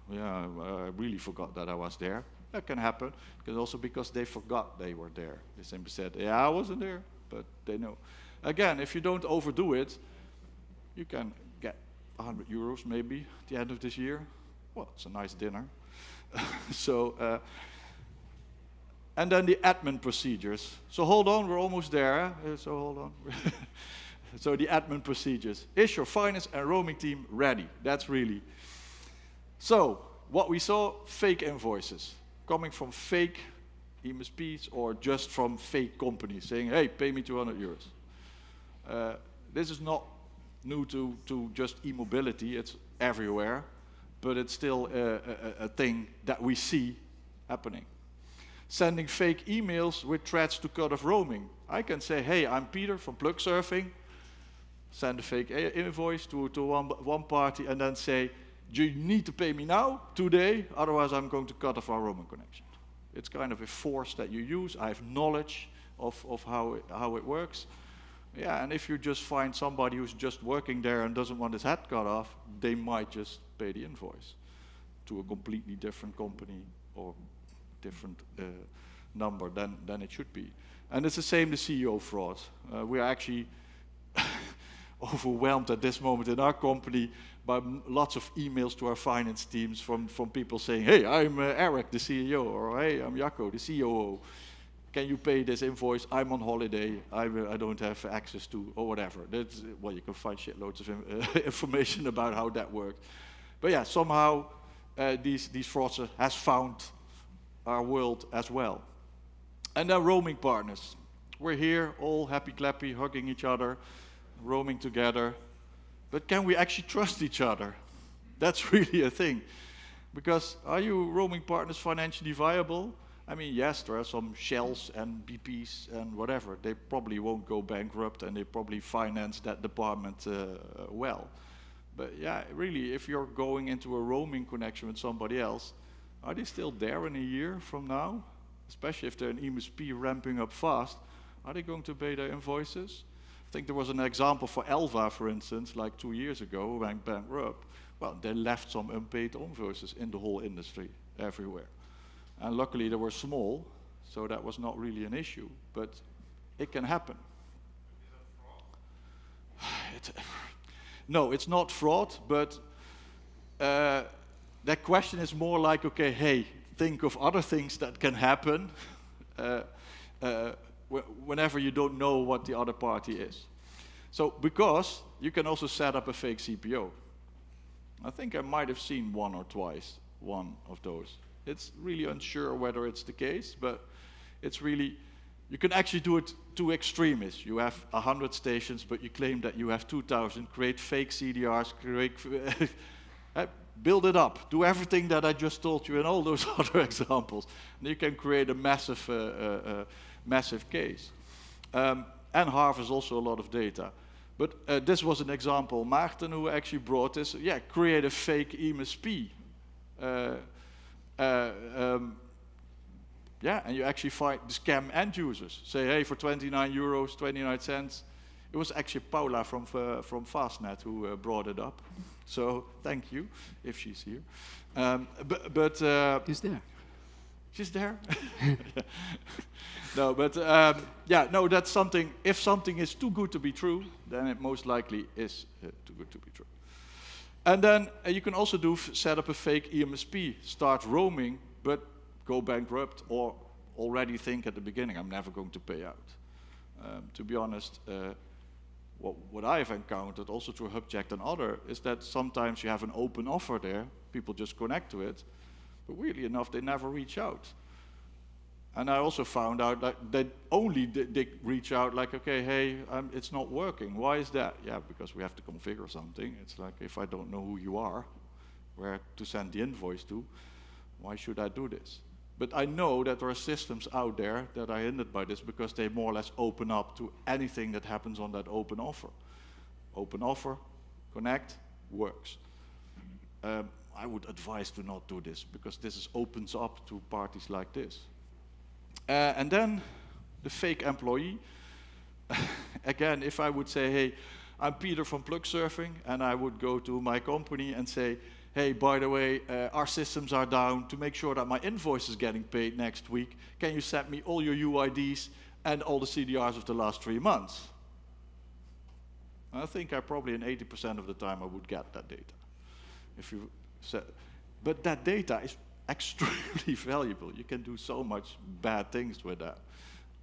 yeah, I really forgot that I was there. That can happen, because also because they forgot they were there. They simply said, yeah, I wasn't there, but they know. Again, if you don't overdo it, you can get 100 euros maybe at the end of this year. Well, it's a nice dinner. So, and then the admin procedures. So hold on, we're almost there. So hold on. So the admin procedures. Is your finance and roaming team ready? That's really. So what we saw, fake invoices coming from fake EMSPs or just from fake companies saying, hey, pay me 200 euros. This is not new to just eMobility, it's everywhere, but it's still a thing that we see happening. Sending fake emails with threats to cut off roaming. I can say, hey, I'm Peter from Plug Surfing, send a fake invoice to one party and then say, you need to pay me now, today, otherwise I'm going to cut off our roaming connection. It's kind of a force that you use. I have knowledge of how it works. Yeah, and if you just find somebody who's just working there and doesn't want his head cut off, they might just pay the invoice to a completely different company or different number than it should be. And it's the same, the CEO fraud. We are actually overwhelmed at this moment in our company by lots of emails to our finance teams from people saying, hey, I'm Eric, the CEO, or hey, I'm Jacco, the COO. Can you pay this invoice? I'm on holiday, I don't have access to, or whatever. That's, well, you can find shitloads of information about how that worked. But yeah, somehow these fraudsters has found our world as well. And then roaming partners. We're here, all happy-clappy, hugging each other, roaming together. But can we actually trust each other? That's really a thing. Because are you roaming partners financially viable? I mean, yes, there are some Shells and BPs and whatever. They probably won't go bankrupt and they probably finance that department well. But yeah, really, if you're going into a roaming connection with somebody else, are they still there in a year from now? Especially if they're an EMSP ramping up fast, are they going to pay their invoices? I think there was an example for Elva, for instance, like 2 years ago, who went bankrupt. Well, they left some unpaid invoices in the whole industry, everywhere. And luckily they were small, so that was not really an issue, but it can happen. No, it's not fraud, but that question is more like, okay, hey, think of other things that can happen whenever you don't know what the other party is. So, because you can also set up a fake CPO. I think I might have seen one or twice one of those. It's really unsure whether it's the case, but it's really You can actually do it to extremists. You have 100 stations, but you claim that you have 2,000. Create fake CDRs, build it up. Do everything that I just told you in all those other examples. And you can create a massive case. And harvest also a lot of data. But this was an example. Maarten, who actually brought this, create a fake MSP. And you actually find the scam end users. Say, hey, for 29 euros, 29 cents. It was actually Paula from Fastnet who brought it up. So thank you, if she's here. Who's there? She's there. No, but that's something. If something is too good to be true, then it most likely is too good to be true. And then you can also set up a fake EMSP, start roaming, but go bankrupt, or already think at the beginning, I'm never going to pay out. To be honest, what I've encountered also through Hubject and other is that sometimes you have an open offer there, people just connect to it, but weirdly enough, they never reach out. And I also found out that they reach out like, okay, hey, it's not working. Why is that? Yeah, because we have to configure something. It's like, if I don't know who you are, where to send the invoice to, why should I do this? But I know that there are systems out there that are hindered by this because they more or less open up to anything that happens on that open offer. Open offer, connect, works. I would advise to not do this because this opens up to parties like this. And then the fake employee. Again, if I would say, hey, I'm Peter from Plug Surfing, and I would go to my company and say, hey, by the way, our systems are down. To make sure that my invoice is getting paid next week, can you send me all your UIDs and all the CDRs of the last 3 months? I think probably in 80% of the time I would get that data. But that data is extremely valuable. You can do so much bad things with that.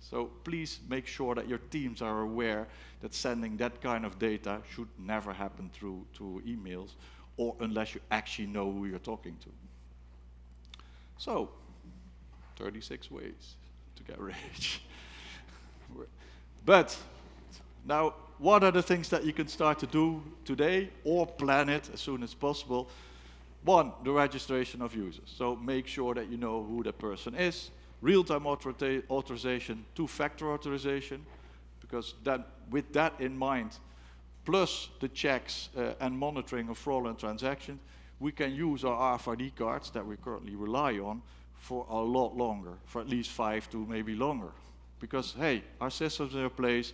So please make sure that your teams are aware that sending that kind of data should never happen through emails, or unless you actually know who you're talking to. So, 36 ways to get rich. But now, what are the things that you can start to do today, or plan it as soon as possible? 1, the registration of users. So make sure that you know who that person is. Real-time authorization, 2-factor authorization, because then with that in mind, plus the checks and monitoring of fraudulent transactions, we can use our RFID cards that we currently rely on for a lot longer, for at least 5 to maybe longer. Because, hey, our systems are in place.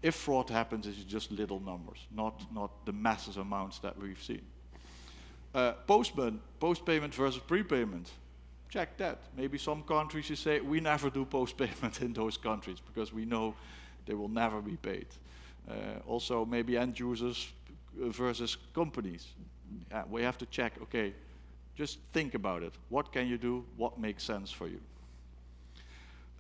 If fraud happens, it's just little numbers, not the massive amounts that we've seen. Post-payment versus prepayment. Check that. Maybe some countries you say, we never do post-payment in those countries because we know they will never be paid. Also, maybe end users versus companies. Yeah, we have to check, okay, just think about it. What can you do? What makes sense for you?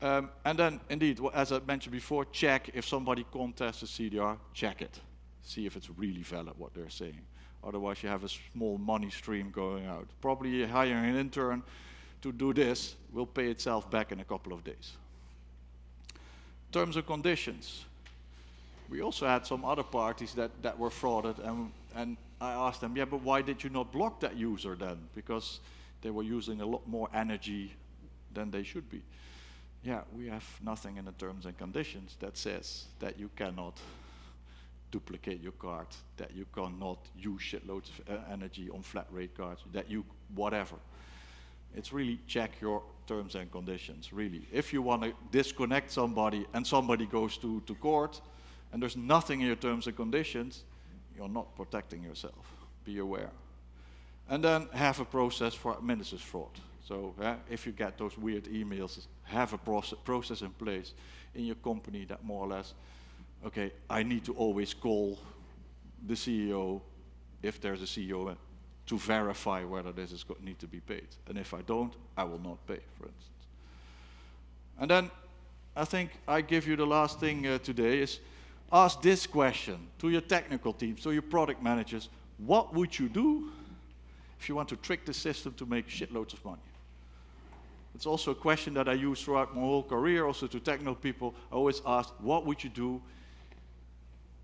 And then, indeed, as I mentioned before, check if somebody contests a CDR, check it. See if it's really valid what they're saying. Otherwise, you have a small money stream going out. Probably hiring an intern to do this will pay itself back in a couple of days. Terms and conditions. We also had some other parties that were frauded, and I asked them, yeah, but why did you not block that user then? Because they were using a lot more energy than they should be. Yeah, we have nothing in the terms and conditions that says that you cannot duplicate your card, that you cannot use shitloads of energy on flat rate cards, that you whatever. It's really check your terms and conditions, really. If you want to disconnect somebody and somebody goes to court and there's nothing in your terms and conditions, you're not protecting yourself. Be aware. And then have a process for administrative fraud. So if you get those weird emails, have a process in place in your company that more or less, okay, I need to always call the CEO, if there's a CEO, to verify whether this is need to be paid. And if I don't, I will not pay, for instance. And then I think I give you the last thing today is ask this question to your technical teams, to your product managers. What would you do if you want to trick the system to make shitloads of money? It's also a question that I use throughout my whole career, also to technical people. I always ask, what would you do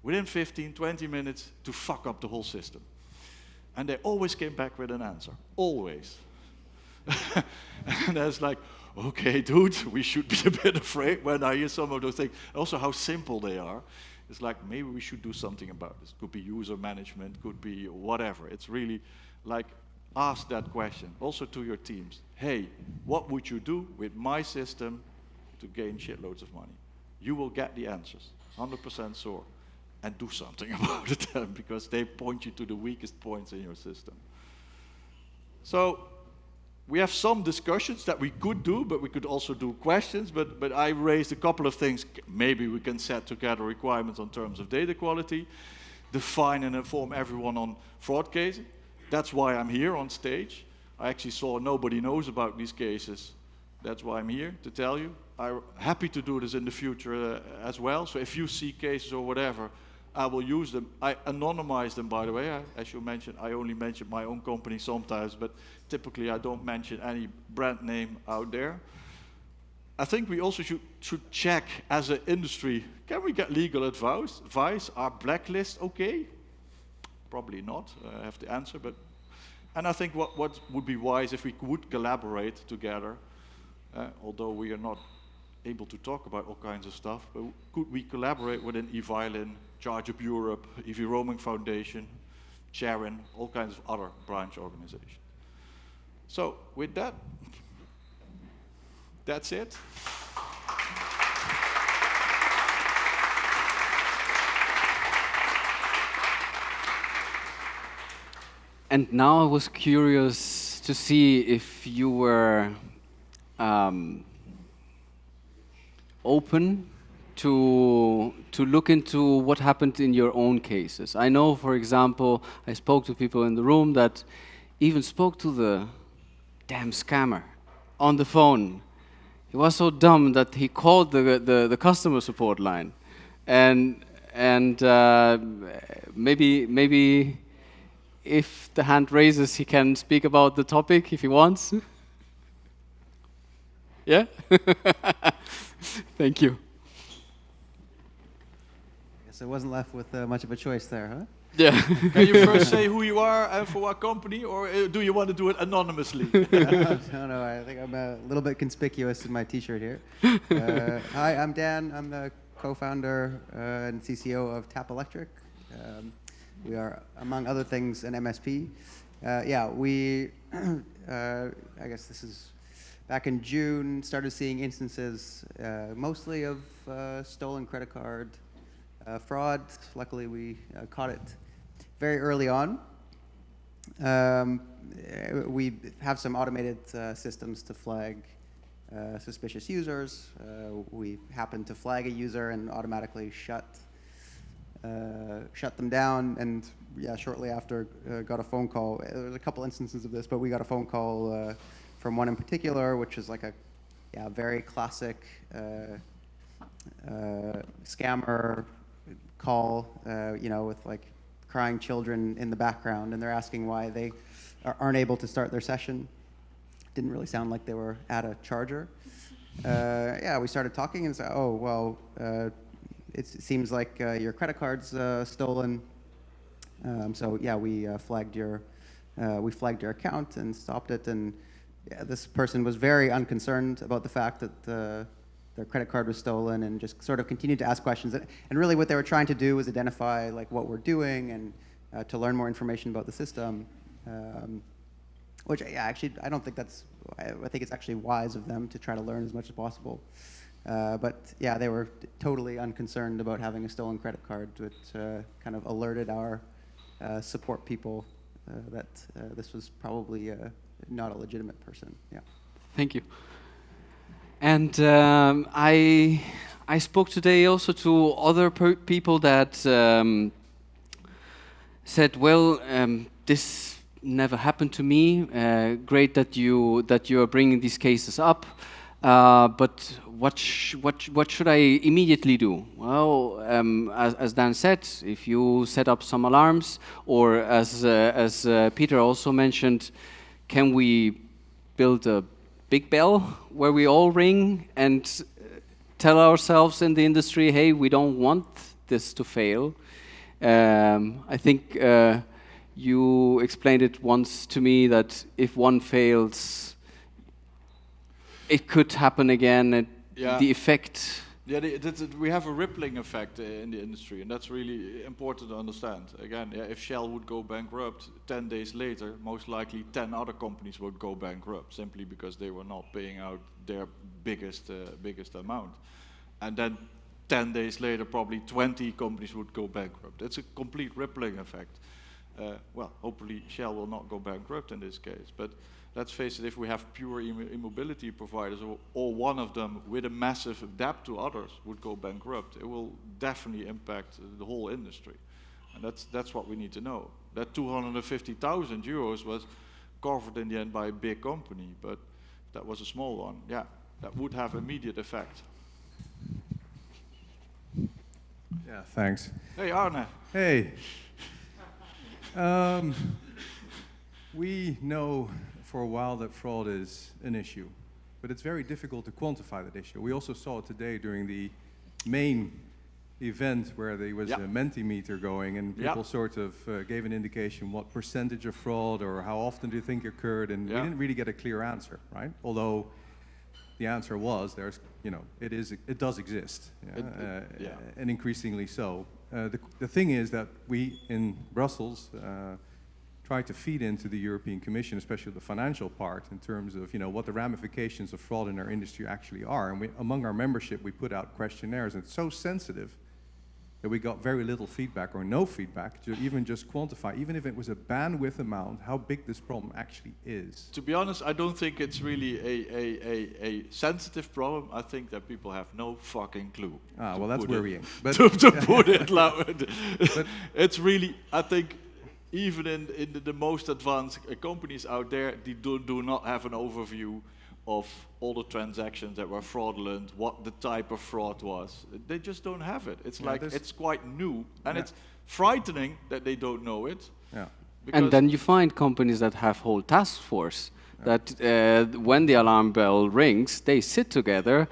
within 15, 20 minutes to fuck up the whole system? And they always came back with an answer, always. And I was like, okay, dude, we should be a bit afraid when I hear some of those things. Also how simple they are. It's like, maybe we should do something about this. Could be user management, could be whatever. It's really like, ask that question, also to your teams. Hey, what would you do with my system to gain shitloads of money? You will get the answers, 100% sure. And do something about it then, because they point you to the weakest points in your system. So we have some discussions that we could do, but we could also do questions. But I raised a couple of things. Maybe we can set together requirements on terms of data quality, define and inform everyone on fraud cases. That's why I'm here on stage. I actually saw nobody knows about these cases. That's why I'm here, to tell you. I'm happy to do this in the future as well. So if you see cases or whatever, I will use them. I anonymize them, by the way. As you mentioned, I only mention my own company sometimes, but typically I don't mention any brand name out there. I think we also should check as an industry, can we get legal advice? Are blacklists okay? Probably not, I have to answer. And I think what would be wise if we would collaborate together, although we are not able to talk about all kinds of stuff, but could we collaborate within eViolin, Charge Up Europe, EV Roaming Foundation, Sharon, all kinds of other branch organizations. So with that, that's it. And now I was curious to see if you were open to look into what happened in your own cases. I know, for example, I spoke to people in the room that even spoke to the damn scammer on the phone. He was so dumb that he called the customer support line, and maybe if the hand raises, he can speak about the topic if he wants. Yeah? Thank you. I wasn't left with much of a choice there, huh? Yeah. Can you first say who you are and for what company, or do you want to do it anonymously? No, I think I'm a little bit conspicuous in my T-shirt here. Hi, I'm Dan. I'm the co-founder and CCO of Tap Electric. We are, among other things, an MSP. We, I guess this is back in June, started seeing instances mostly of stolen credit card fraud. Luckily, we caught it very early on. We have some automated systems to flag suspicious users. We happened to flag a user and automatically shut them down. And shortly after, got a phone call. There was a couple instances of this, but we got a phone call from one in particular, which is like a very classic scammer call, with like crying children in the background, and they're asking why they aren't able to start their session. Didn't really sound like they were at a charger. We started talking and said, oh, well, it seems like your credit card's stolen. We flagged your account and stopped it. And this person was very unconcerned about the fact that their credit card was stolen, and just sort of continued to ask questions. And really what they were trying to do was identify like what we're doing and to learn more information about the system. Which actually, I don't think I think it's actually wise of them to try to learn as much as possible. They were totally unconcerned about having a stolen credit card, which kind of alerted our support people that this was probably not a legitimate person. Yeah. Thank you. And I spoke today also to other people that said, well, this never happened to me. Great that you are bringing these cases up. But what should I immediately do? Well, as Dan said, if you set up some alarms, or as Peter also mentioned, can we build a big bell where we all ring and tell ourselves in the industry, hey, we don't want this to fail. I think you explained it once to me that if one fails, it could happen again. And the effect. Yeah, we have a rippling effect in the industry, and that's really important to understand. Again, if Shell would go bankrupt 10 days later, most likely 10 other companies would go bankrupt simply because they were not paying out their biggest amount. And then 10 days later, probably 20 companies would go bankrupt. It's a complete rippling effect. Well, hopefully Shell will not go bankrupt in this case, but let's face it, if we have pure e-mobility providers, or one of them with a massive debt to others would go bankrupt, it will definitely impact the whole industry. And that's what we need to know. That 250,000 euros was covered in the end by a big company, but that was a small one. Yeah, that would have immediate effect. Yeah, thanks. Hey, Arne. Hey. We know for a while that fraud is an issue, but it's very difficult to quantify that issue. We also saw it today during the main event where there was a Mentimeter going, and people sort of gave an indication what percentage of fraud or how often do you think occurred, and we didn't really get a clear answer, right? Although the answer was it does exist, and increasingly so. The thing is that we in Brussels try to feed into the European Commission, especially the financial part, in terms of what the ramifications of fraud in our industry actually are. And among our membership, we put out questionnaires, and it's so sensitive that we got very little feedback or no feedback to even just quantify, even if it was a bandwidth amount, how big this problem actually is. To be honest, I don't think it's really a sensitive problem. I think that people have no fucking clue. Well, that's worrying. But to put it loud. It's really, I think, even in the most advanced companies out there, they do not have an overview of all the transactions that were fraudulent, what the type of fraud was. They just don't have it. It's it's quite new, and it's frightening that they don't know it. Yeah. And then you find companies that have whole task force that when the alarm bell rings, they sit together,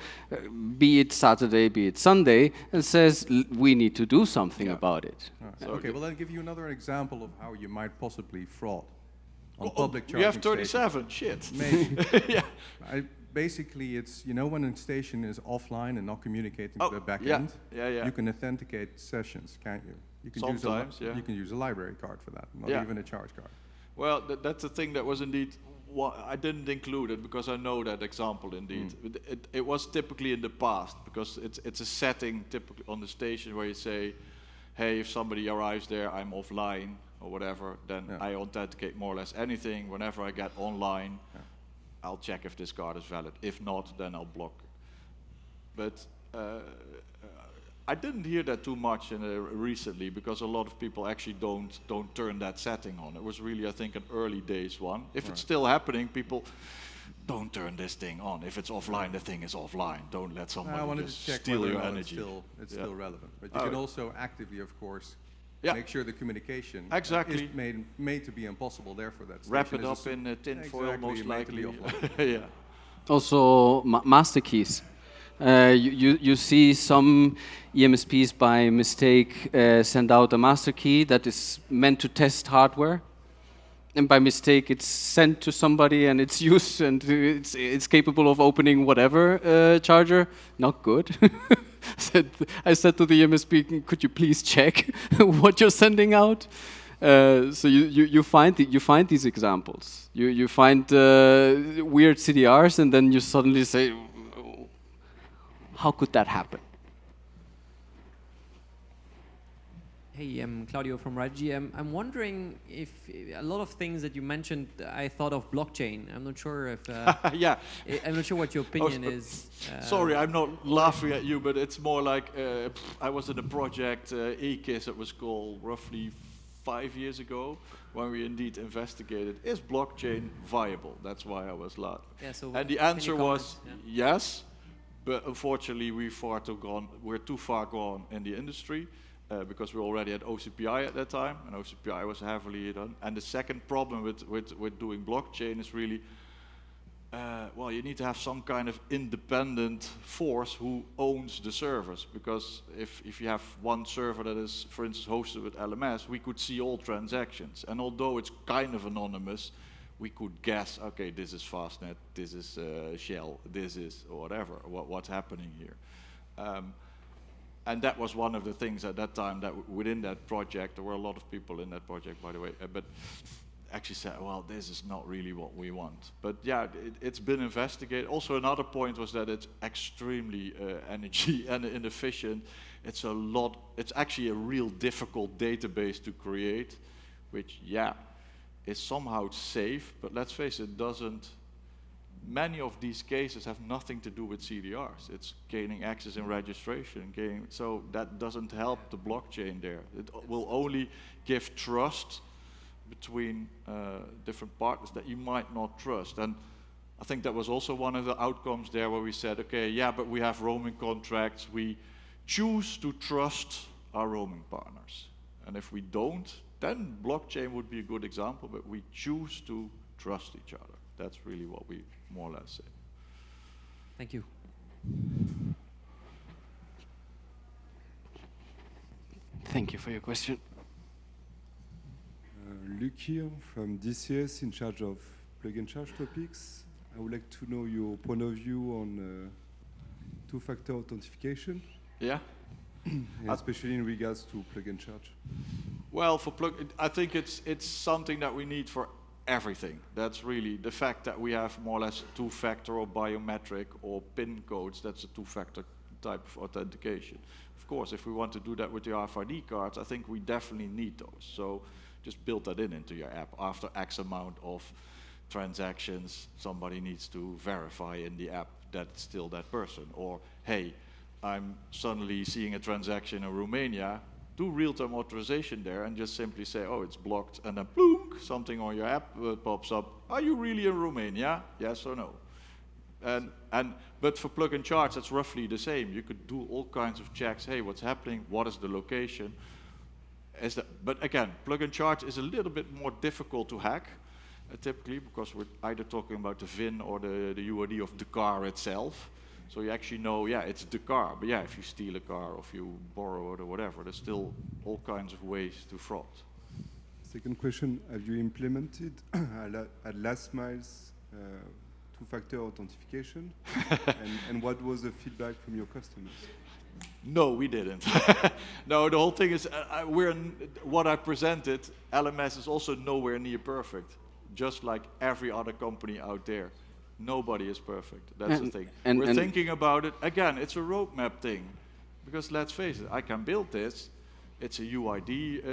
be it Saturday, be it Sunday, and says, we need to do something about it. Okay, well, then give you another example of how you might possibly fraud on public charging. We have 37, shit. Maybe. Basically, it's, when a station is offline and not communicating to the back end, you can authenticate sessions, can't you? You can Sometimes, you can use a library card for that, not even a charge card. Well, that's the thing that was indeed, I didn't include it because I know that example indeed. It was typically in the past, because it's a setting typically on the station where you say, hey, if somebody arrives there, I'm offline or whatever, then I authenticate more or less anything. Whenever I get online, I'll check if this card is valid. If not, then I'll block it. But I didn't hear that too much recently, because a lot of people actually don't turn that setting on. It was really, I think, an early days one. If it's still happening, people don't turn this thing on. If it's offline, the thing is offline. Don't let someone just steal your energy. It's still relevant. But you can also actively, of course, make sure the communication is made to be impossible. Therefore, that's wrap it up in tin foil, most likely. Also, master keys. You see some EMSPs by mistake send out a master key that is meant to test hardware, and by mistake it's sent to somebody and it's used and it's capable of opening whatever charger. Not good. I said to the EMSP, could you please check what you're sending out? So you find these examples. You find weird CDRs, and then you suddenly say, how could that happen? Hey, I'm Claudio from Raji. I'm wondering if a lot of things that you mentioned, I thought of blockchain. I'm not sure if. I'm not sure what your opinion is. Sorry, I'm not laughing at you, but it's more like I was in a project, EKIS, it was called, roughly 5 years ago, when we indeed investigated, is blockchain viable? That's why I was laughing. Yeah, so and the answer was yes. But unfortunately, we're too far gone in the industry, because we already had OCPI at that time, and OCPI was heavily done. And the second problem with doing blockchain is really, well, you need to have some kind of independent force who owns the servers, because if you have one server that is, for instance, hosted with LMS, we could see all transactions. And although it's kind of anonymous, we could guess, okay, this is Fastnet, this is Shell, this is or whatever, what's happening here. And that was one of the things at that time that within that project, there were a lot of people in that project, by the way, but actually said, well, this is not really what we want. But yeah, it's been investigated. Also, another point was that it's extremely energy and inefficient. It's actually a real difficult database to create, which, yeah, is somehow safe, but let's face it, many of these cases have nothing to do with CDRs. It's gaining access and registration, so that doesn't help the blockchain there. It will only give trust between different partners that you might not trust. And I think that was also one of the outcomes there where we said, okay, yeah, but we have roaming contracts. We choose to trust our roaming partners. And if we don't, then blockchain would be a good example, but we choose to trust each other. That's really what we more or less say. Thank you. Thank you for your question. Luc here from DCS in charge of plug and charge topics. I would like to know your point of view on two-factor authentication. Yeah. Especially in regards to plug and charge. Well, I think it's something that we need for everything. That's really the fact that we have more or less two-factor or biometric or PIN codes. That's a two-factor type of authentication. Of course, if we want to do that with the RFID cards, I think we definitely need those. So just build that into your app. After X amount of transactions, somebody needs to verify in the app that it's still that person. Or, hey, I'm suddenly seeing a transaction in Romania, do real-time authorization there and just simply say, oh, it's blocked, and then boom, something on your app pops up. Are you really in Romania? Yes or no? But for plug and charge, that's roughly the same. You could do all kinds of checks. Hey, what's happening? What is the location? But again, plug and charge is a little bit more difficult to hack, typically, because we're either talking about the VIN or the UID of the car itself. So you actually know, yeah, it's the car. But yeah, if you steal a car or if you borrow it or whatever, there's still all kinds of ways to fraud. Second question, have you implemented at last miles two-factor authentication? and what was the feedback from your customers? No, we didn't. No, the whole thing is, what I presented, LMS is also nowhere near perfect, just like every other company out there. Nobody is perfect. That's the thing. We're thinking about it. Again, it's a roadmap thing. Because let's face it, I can build this. It's a UID,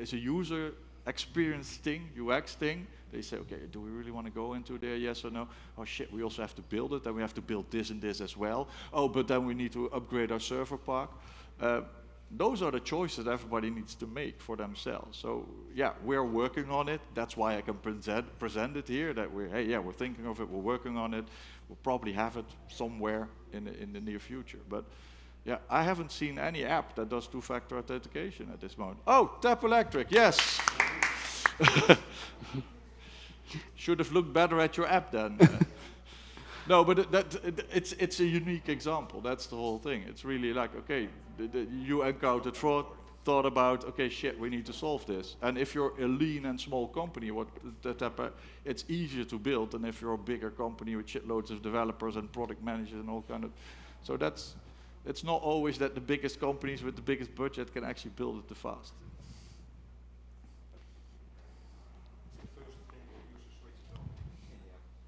it's a user experience thing, UX thing. They say, okay, do we really want to go into there, yes or no? Oh shit, we also have to build it, then we have to build this and this as well. Oh, but then we need to upgrade our server park. Those are the choices everybody needs to make for themselves. So yeah, we're working on it. That's why I can present it here, that we're thinking of it, we're working on it. We'll probably have it somewhere in the near future. But yeah, I haven't seen any app that does two-factor authentication at this moment. Oh, Tap Electric, yes. Should have looked better at your app then. No, but it's a unique example. That's the whole thing. It's really like, okay, you encountered fraud, thought about, okay, shit, we need to solve this. And if you're a lean and small company, it's easier to build than if you're a bigger company with shitloads of developers and product managers and all kind of. So it's not always that the biggest companies with the biggest budget can actually build it the fast.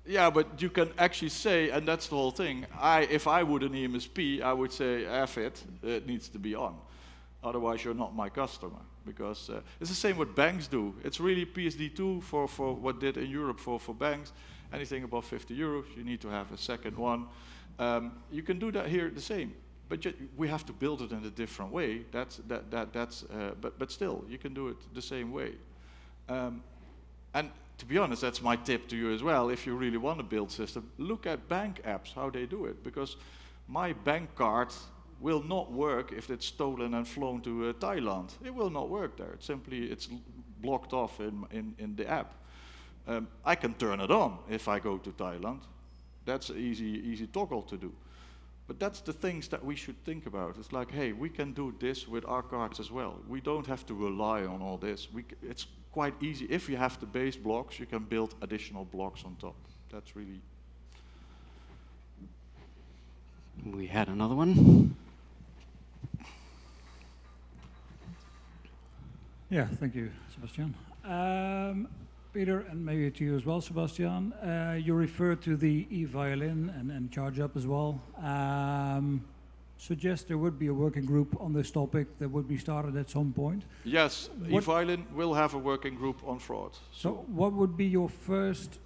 Yeah, but you can actually say, and that's the whole thing, if I would an EMSP, I would say, F it, it needs to be on. Otherwise, you're not my customer. Because it's the same what banks do. It's really PSD2 for what did in Europe for banks. Anything above 50 euros, you need to have a second one. You can do that here the same. But we have to build it in a different way. But still, you can do it the same way. And to be honest, that's my tip to you as well. If you really want to build system, look at bank apps, how they do it. Because my bank card will not work if it's stolen and flown to Thailand. It will not work there. It's blocked off in the app. I can turn it on if I go to Thailand, That's an easy toggle to do. But that's the things that we should think about. It's like, hey, we can do this with our cards as well. We don't have to rely on all this. It's quite easy. If you have the base blocks, you can build additional blocks on top. That's really... We had another one. Yeah, thank you, Sebastian. Peter, and maybe to you as well, Sebastian. You referred to the e-violin and charge up as well. Suggest there would be a working group on this topic that would be started at some point. Yes, e-violin will have a working group on fraud. So what would be your first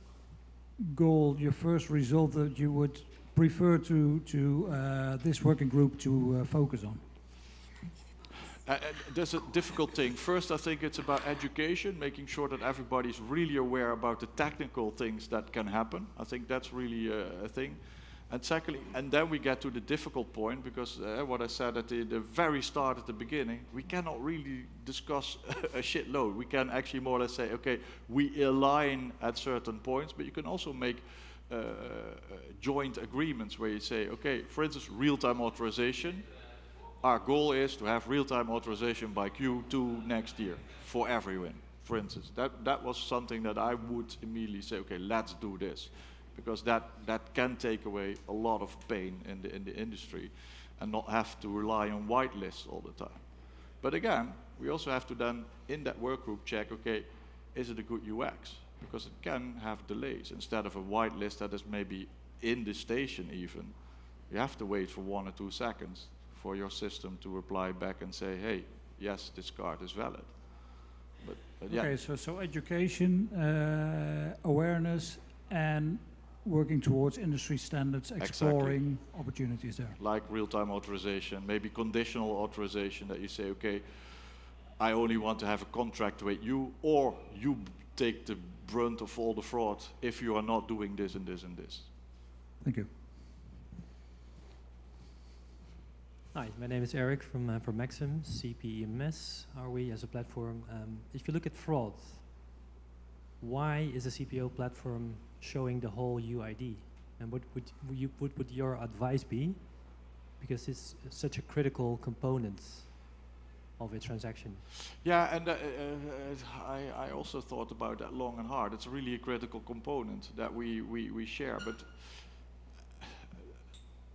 goal, your first result that you would prefer to this working group to focus on? There's a difficult thing. First, I think it's about education, making sure that everybody's really aware about the technical things that can happen. I think that's really a thing. And secondly, and then we get to the difficult point, because what I said at the very start, at the beginning, we cannot really discuss a shitload. We can actually more or less say, okay, we align at certain points, but you can also make joint agreements where you say, okay, for instance, real-time authorization. Our goal is to have real-time authorization by Q2 next year for everyone, for instance. That was something that I would immediately say, okay, let's do this. Because that can take away a lot of pain in the industry and not have to rely on whitelists all the time. But again, we also have to then, in that work group, check, okay, is it a good UX? Because it can have delays. Instead of a whitelist that is maybe in the station even, you have to wait for 1 or 2 seconds for your system to reply back and say, hey, yes, this card is valid. But yeah. Okay, so education, awareness, and working towards industry standards, exploring opportunities there. Like real-time authorization, maybe conditional authorization, that you say, okay, I only want to have a contract with you, or you take the brunt of all the fraud if you are not doing this and this and this. Thank you. Hi, my name is Eric from Maxim, CPMS are we as a platform. If you look at fraud, why is a CPO platform showing the whole UID? And what would your advice be? Because it's such a critical component of a transaction. Yeah, and I also thought about that long and hard. It's really a critical component that we share, but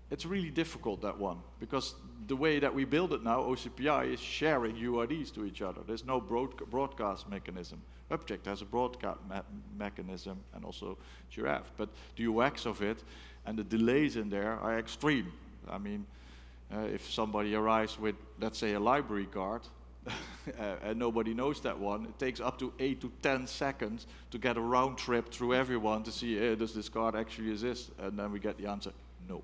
it's really difficult, that one, because the way that we build it now, OCPI, is sharing UIDs to each other. There's no broadcast mechanism. Object has a broadcast mechanism, and also Giraffe. But the UX of it and the delays in there are extreme. I mean, if somebody arrives with, let's say, a library card, and nobody knows that one, it takes up to 8 to 10 seconds to get a round trip through everyone to see, does this card actually exist? And then we get the answer, no.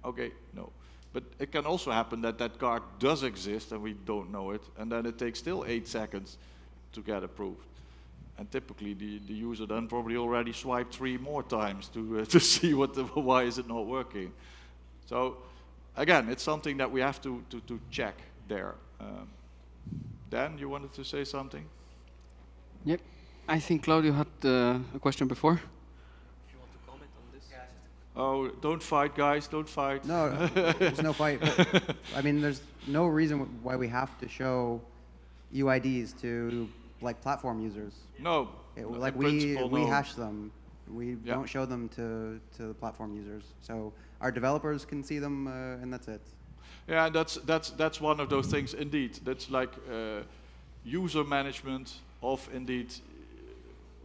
Okay, no. But it can also happen that that card does exist and we don't know it, and then it takes still 8 seconds to get approved. And typically the user then probably already swiped 3 more times to see why is it not working. So again, it's something that we have to check there. Dan, you wanted to say something? Yep. I think Claudio had a question before. Oh, don't fight, guys, don't fight. No, there's no fight. But, I mean, there's no reason why we have to show UIDs to, like, platform users. No. Like, we hash them. We don't show them to the platform users. So our developers can see them, and that's it. Yeah, that's one of those things, indeed. That's like user management of, indeed,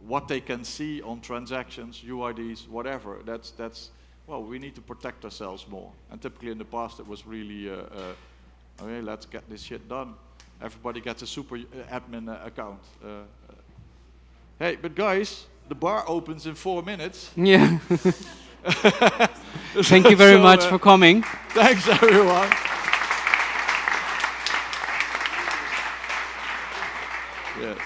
what they can see on transactions, UIDs, whatever. That's well, we need to protect ourselves more. And typically in the past it was really, okay, let's get this shit done. Everybody gets a super admin account. Hey, but guys, the bar opens in 4 minutes. Yeah. Thank you very much for coming. Thanks, everyone. Yes.